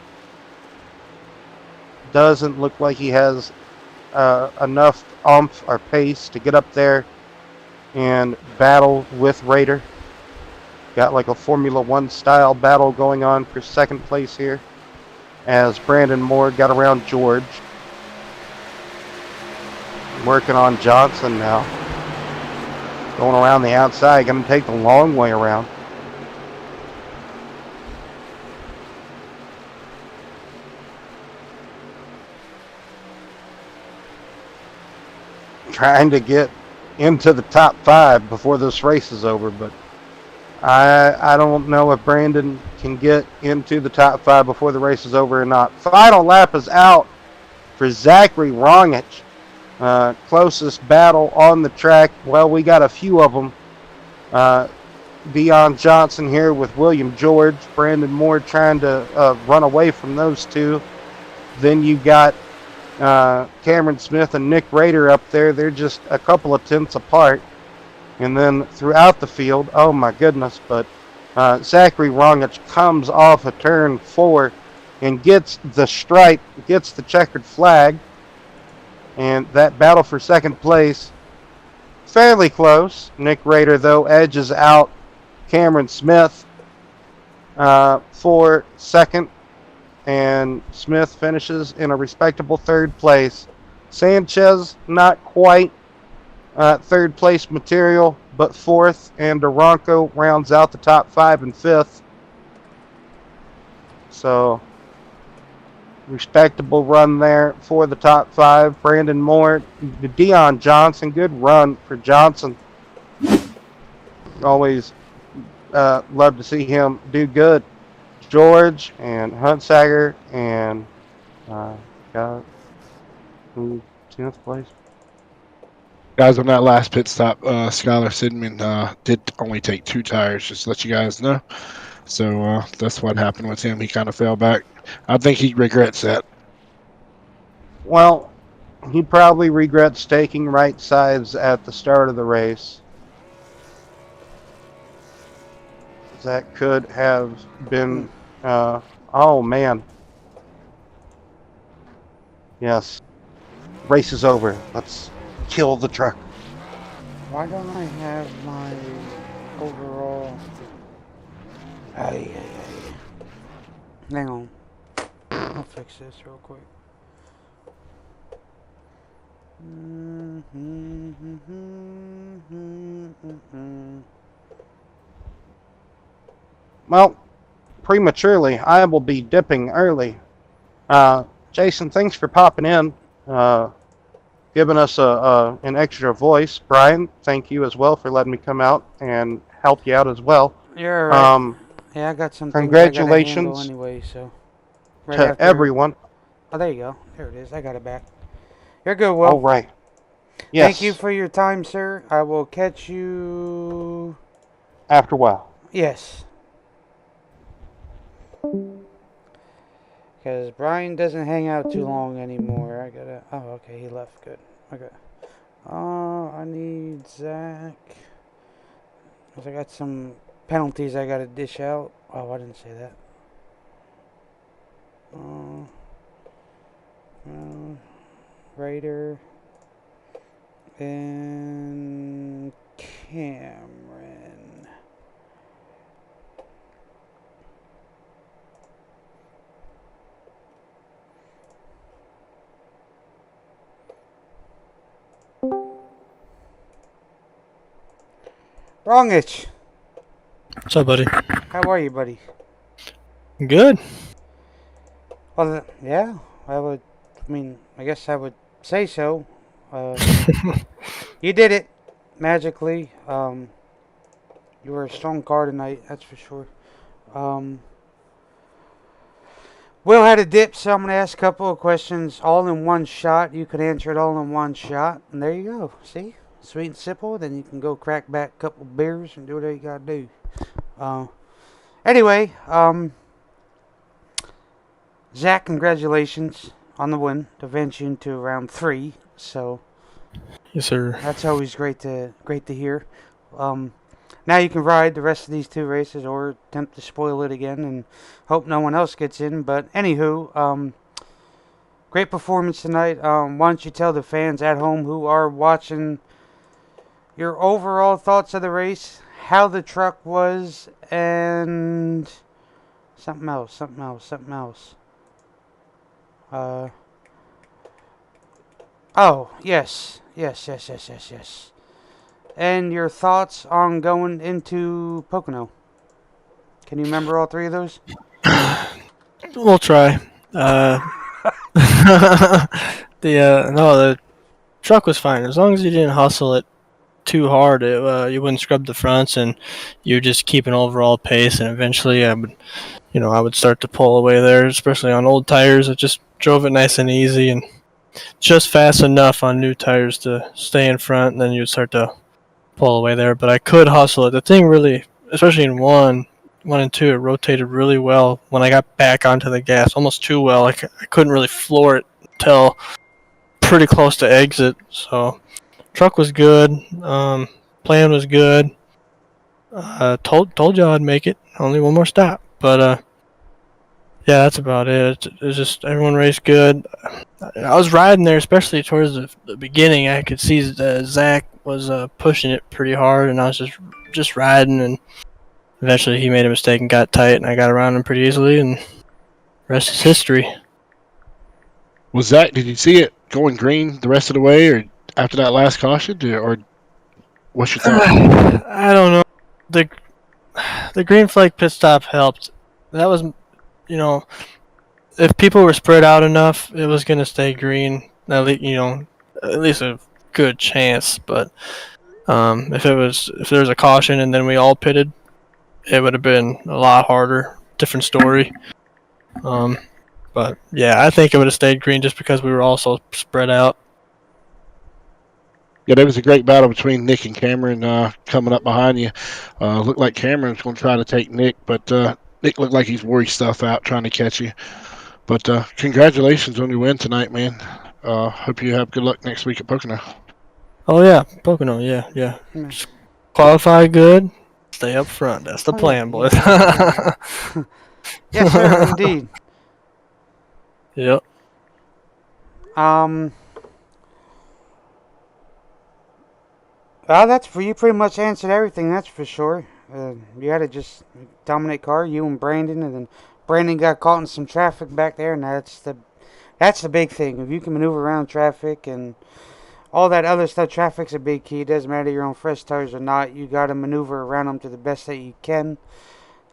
S2: Doesn't look like he has enough oomph or pace to get up there and battle with Raider. Got like a Formula 1 style battle going on for second place here, as Brandon Moore got around George. Working on Johnson now. Going around the outside, going to take the long way around. Trying to get into the top 5 before this race is over, but I don't know if Brandon can get into the top 5 before the race is over or not. Final lap is out for Zachary Rongich. Closest battle on the track. Well, we got a few of them. Dion Johnson here with William George. Brandon Moore trying to run away from those two. Then you got Cameron Smith and Nick Rader up there. They're just a couple of tenths apart. And then throughout the field, oh my goodness, but Zachary Rongich comes off of turn 4 and gets the stripe, gets the checkered flag. And that battle for second place, fairly close. Nick Rader, though, edges out Cameron Smith for second. And Smith finishes in a respectable third place. Sanchez, not quite third place material, but fourth. And Duranko rounds out the top 5 and 5th. So, respectable run there for the top 5. Brandon Moore, Dion Johnson, good run for Johnson. Always love to see him do good. George and Huntsager and got 10th place.
S5: Guys, on that last pit stop, Skylar Sidman did only take 2 tires, just to let you guys know. So that's what happened with him. He kind of fell back. I think he regrets that.
S2: Well, he probably regrets taking right sides at the start of the race. That could have been, oh man. Yes. Race is over. Let's kill the truck.
S1: Why don't I have my overall... Hang on. I'll fix this real quick.
S2: Well, prematurely, I will be dipping early. Jason, thanks for popping in, giving us an extra voice. Brian, thank you as well for letting me come out and help you out as well.
S1: You're right. Yeah, I got some
S2: congratulations
S1: things I gotta handle anyway, so. Right
S2: to everyone.
S1: Oh, there you go. There it is. I got it back. You're good, Will.
S2: All right. Yes.
S1: Thank you for your time, sir. I will catch you...
S2: after a while.
S1: Yes. Because Brian doesn't hang out too long anymore. I gotta... Oh, okay. He left. Good. Okay. I need Zach. Because I got some penalties I gotta dish out. Oh, I didn't say that. Raider. And Cameron. Wrongich.
S6: What's up, buddy?
S1: How are you, buddy?
S6: Good.
S1: Well, yeah, I guess I would say so. You did it magically. You were a strong car tonight, that's for sure. Will had a dip, so I'm going to ask a couple of questions all in one shot. You can answer it all in one shot, and there you go. See? Sweet and simple. Then you can go crack back a couple beers and do whatever you got to do. Anyway, Zach, congratulations on the win to advance you into round 3. So,
S6: yes, sir.
S1: That's always great to hear. Now you can ride the rest of these 2 races, or attempt to spoil it again, and hope no one else gets in. But anywho, great performance tonight. Why don't you tell the fans at home who are watching your overall thoughts of the race, how the truck was, and something else. Oh, yes. And your thoughts on going into Pocono. Can you remember all 3 of those?
S6: We'll try. The truck was fine. As long as you didn't hustle it too hard, you wouldn't scrub the fronts, and you just keep an overall pace, and eventually I would start to pull away there, especially on old tires. I just drove it nice and easy and just fast enough on new tires to stay in front, and then you'd start to pull away there. But I could hustle it. The thing really, especially in 1 and 2, it rotated really well when I got back onto the gas, almost too well. I couldn't really floor it until pretty close to exit. So truck was good. Plan was good. Told y'all I'd make it. Only one more stop, but yeah, that's about it. It was just everyone raced good. I was riding there, especially towards the beginning. I could see Zach was pushing it pretty hard, and I was just riding, and eventually he made a mistake and got tight, and I got around him pretty easily, and rest is history.
S5: Was that? Did you see it going green the rest of the way, or after that last caution, or what's your thought?
S6: I don't know. The green flag pit stop helped. That was, if people were spread out enough, it was gonna stay green. At least a good chance. But if there was a caution and then we all pitted, it would have been a lot harder. Different story. But yeah, I think it would have stayed green just because we were all so spread out.
S5: Yeah, there was a great battle between Nick and Cameron coming up behind you. Looked like Cameron was going to try to take Nick, but Nick looked like he's wore his stuff out trying to catch you. But congratulations on your win tonight, man. Hope you have good luck next week at Pocono.
S6: Oh yeah, Pocono, yeah. Just qualify good, stay up front. That's the plan, boys.
S1: Yes, sir, indeed.
S6: Yep.
S1: Well, you pretty much answered everything, that's for sure. You had to just dominate car, you and Brandon, and then Brandon got caught in some traffic back there, and that's the big thing. If you can maneuver around traffic and all that other stuff, traffic's a big key. It doesn't matter if you're on fresh tires or not. You got to maneuver around them to the best that you can,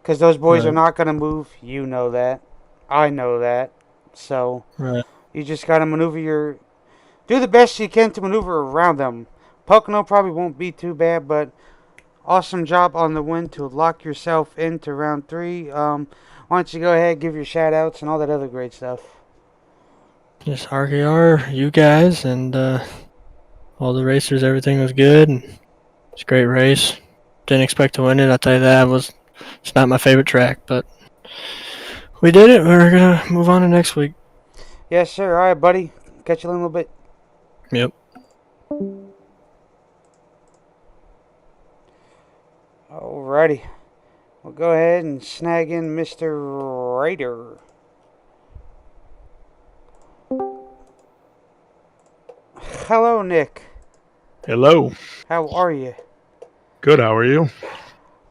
S1: because those boys are not going to move. You know that. I know that. So you just got to do the best you can to maneuver around them. Pocono probably won't be too bad, but awesome job on the win to lock yourself into round 3. Why don't you go ahead, give your shout outs and all that other great stuff.
S6: Just RKR, you guys, and all the racers. Everything was good, and it's a great race. Didn't expect to win it, I'll tell you that. It's not my favorite track, but we did it. We're going to move on to next week.
S1: Yes, sir. All right, buddy. Catch you in a little bit.
S6: Yep.
S1: Alrighty. We'll go ahead and snag in Mr. Raider. Hello, Nick.
S9: Hello.
S1: How are you?
S9: Good, how are you?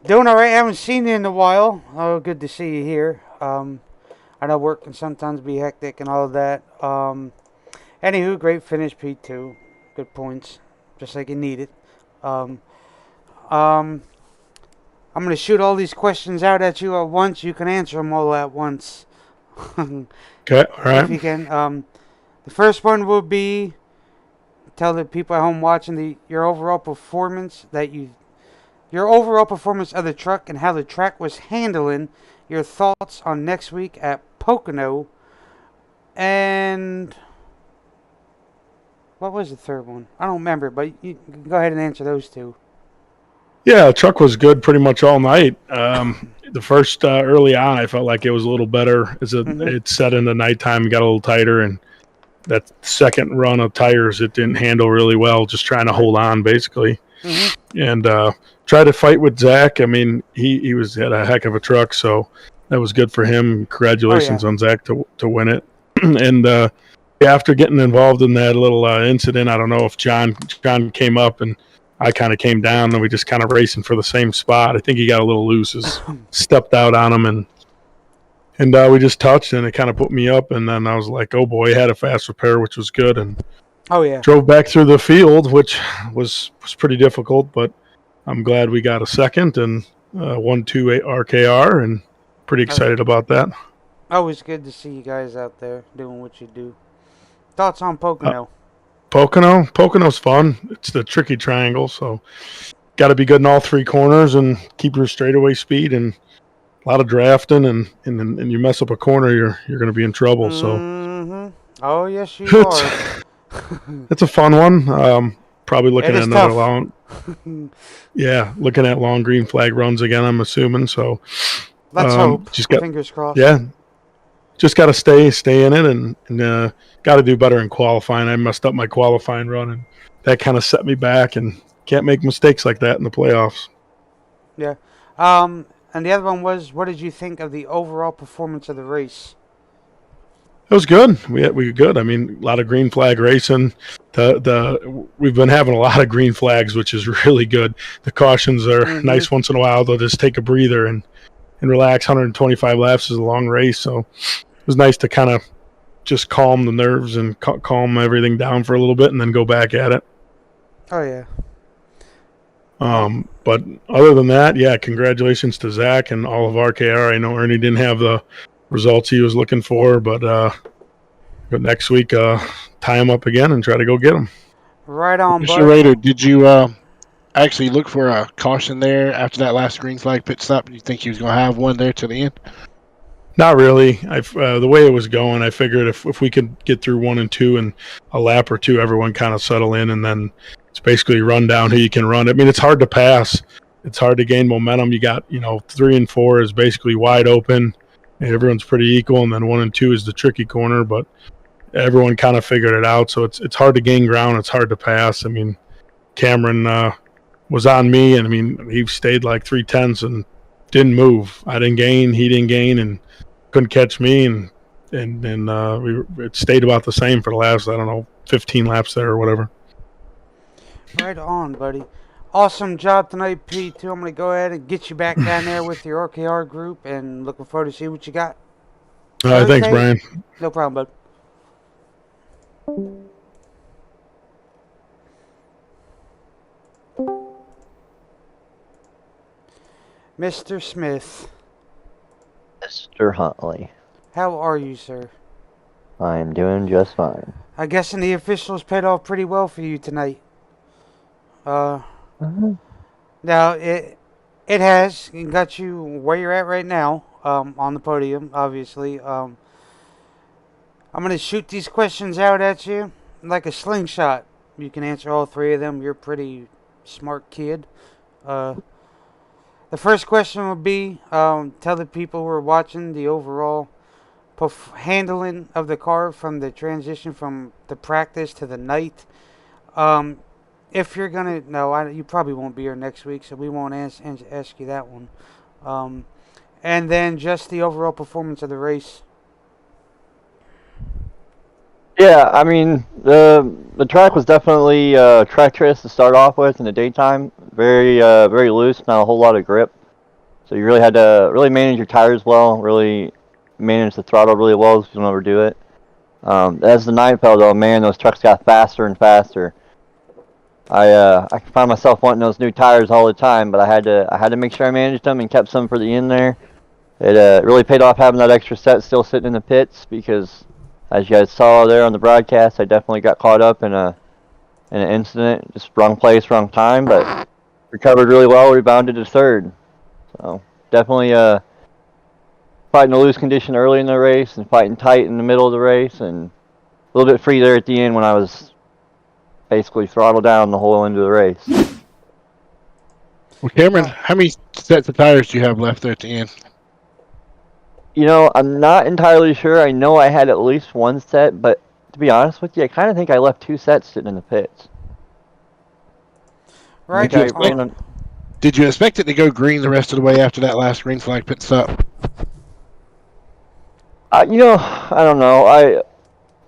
S1: Doing alright. Haven't seen you in a while. Oh, good to see you here. I know work can sometimes be hectic and all of that. Anywho, great finish, P2. Good points. Just like you needed. I'm going to shoot all these questions out at you at once. You can answer them all at once.
S9: Okay, alright.
S1: If you can. The first one will be, tell the people at home watching your overall performance of the truck and how the track was handling. Your thoughts on next week at Pocono. And what was the third one? I don't remember, but you can go ahead and answer those two.
S9: Yeah, the truck was good pretty much all night. The first early on, I felt like it was a little better. It set in the nighttime, got a little tighter, and that second run of tires, it didn't handle really well, just trying to hold on, basically. And tried to fight with Zach. I mean, he had a heck of a truck, so that was good for him. Congratulations on Zach to win it. And after getting involved in that little incident, I don't know if John came up and I kind of came down, and we just kind of racing for the same spot. I think he got a little loose, stepped out on him, and we just touched, and it kind of put me up. And then I was like, oh boy, had a fast repair, which was good, and drove back through the field, which was pretty difficult, but I'm glad we got a second and 1-2 RKR, and pretty excited about that.
S1: Always good to see you guys out there doing what you do. Thoughts on Pocono?
S9: Pocono's fun. It's the tricky triangle, so got to be good in all 3 corners and keep your straightaway speed, and a lot of drafting, and you mess up a corner, you're going to be in trouble. So,
S1: oh yes, you are.
S9: It's a fun one. Probably looking at another
S1: tough.
S9: looking at long green flag runs again, I'm assuming. So
S1: let's hope. Fingers crossed.
S9: Yeah, just got to stay in it, and got to do better in qualifying. I messed up my qualifying run, and that kind of set me back and can't make mistakes like that in the playoffs.
S1: Yeah. And the other one was, what did you think of the overall performance of the race?
S9: It was good. We were good. I mean, a lot of green flag racing. We've been having a lot of green flags, which is really good. The cautions are nice once in a while. They'll just take a breather and relax. 125 laps is a long race, so it was nice to kind of just calm the nerves and calm everything down for a little bit, and then go back at it.
S1: Oh yeah.
S9: But other than that, yeah, congratulations to Zach and all of RKR. I know Ernie didn't have the results he was looking for, but next week, tie him up again and try to go get him.
S1: Right on,
S5: Mr.
S1: bud.
S5: Raider, did you actually look for a caution there after that last green flag pit stop? Do you think he was going to have one there to the end?
S9: Not really. The way it was going, I figured if we could get through 1 and 2 and a lap or two, everyone kind of settle in, and then it's basically run down who you can run. I mean, it's hard to pass. It's hard to gain momentum. You got 3 and 4 is basically wide open. And everyone's pretty equal, and then 1 and 2 is the tricky corner, but everyone kind of figured it out. So it's hard to gain ground. It's hard to pass. I mean, Cameron was on me, and I mean, he stayed like 3/10 and didn't move. I didn't gain, he didn't gain, and couldn't catch me, and it stayed about the same for the last 15 laps there or whatever.
S1: Right on, buddy. Awesome job tonight, P2. I'm going to go ahead and get you back down there with your RKR group, and looking forward to see what you got.
S9: All right, thanks, Brian.
S1: No problem, bud. Mr. Smith.
S4: Mr. Huntley.
S1: How are you, sir?
S4: I am doing just fine.
S1: I guess the officials paid off pretty well for you tonight. Now, it has got you where you're at right now, on the podium, obviously. I'm going to shoot these questions out at you like a slingshot. You can answer all 3 of them. You're a pretty smart kid. The first question would be, tell the people who are watching the overall handling of the car from the transition from the practice to the night. If you're going to, you probably won't be here next week, so we won't ask you that one. And then just the overall performance of the race.
S4: Yeah, I mean, the track was definitely treacherous to start off with in the daytime. Very loose, not a whole lot of grip. So you really had to manage your tires well, really manage the throttle really well so you don't overdo it. As the night fell, though, man, those trucks got faster and faster. I found myself wanting those new tires all the time, but I had to make sure I managed them and kept some for the end there. It really paid off having that extra set still sitting in the pits, because as you guys saw there on the broadcast, I definitely got caught up in an incident, just wrong place, wrong time, but recovered really well, rebounded to 3rd. So definitely fighting a loose condition early in the race and fighting tight in the middle of the race, and a little bit free there at the end when I was basically throttled down the whole end of the race.
S5: Well, Cameron, how many sets of tires do you have left there at the end?
S4: I'm not entirely sure. I know I had at least 1 set, but to be honest with you, I kind of think I left 2 sets sitting in the pits.
S1: Right.
S5: Did you expect it to go green the rest of the way after that last green flag pit stop?
S4: I don't know.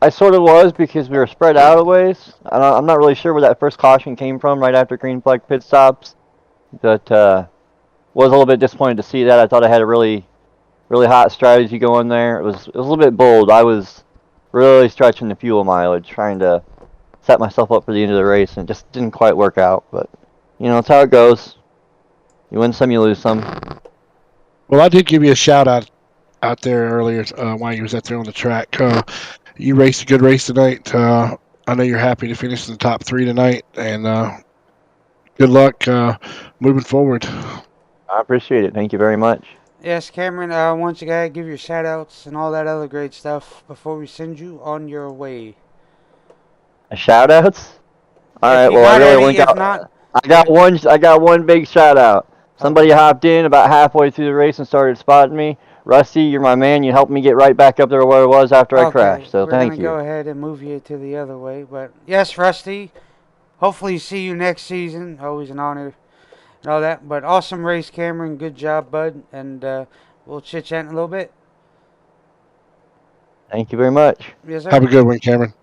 S4: I sort of was, because we were spread out a ways. I'm not really sure where that first caution came from right after green flag pit stops, but was a little bit disappointed to see that. I thought I had a really hot strategy going there. It was a little bit bold. I was really stretching the fuel mileage, trying to set myself up for the end of the race, and it just didn't quite work out. But it's how it goes. You win some, you lose some.
S5: Well, I did give you a shout out there earlier while you was out there on the track. You raced a good race tonight. I know you're happy to finish in the top 3 tonight, and good luck moving forward.
S4: I appreciate it. Thank you very much.
S1: Yes, Cameron, once you gotta give your shout outs and all that other great stuff before we send you on your way.
S4: Shout outs? Alright, well, I really only got I got one big shout out. Somebody hopped in about halfway through the race and started spotting me. Rusty, you're my man. You helped me get right back up there where I was after I crashed. So thank you.
S1: We're going to go ahead and move you to the other way. But yes, Rusty, hopefully see you next season. Always an honor and all that. But awesome race, Cameron. Good job, bud. And we'll chit chat in a little bit.
S4: Thank you very much.
S1: Yes, sir.
S5: Have a good one, Cameron.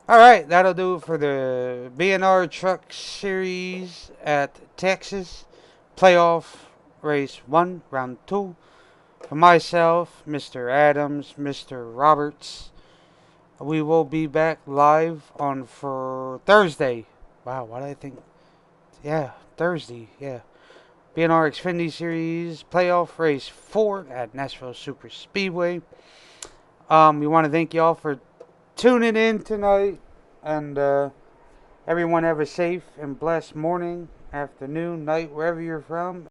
S1: All right, that'll do it for the BNR Truck Series at Texas Playoff Race 1, Round 2. For myself, Mr. Adams, Mr. Roberts, we will be back live on for Thursday. Wow, why did I think? Yeah, Thursday, yeah. BNR Xfinity Series Playoff Race 4 at Nashville Super Speedway. We want to thank y'all for tuning in tonight, and everyone have a safe and blessed morning, afternoon, night, wherever you're from.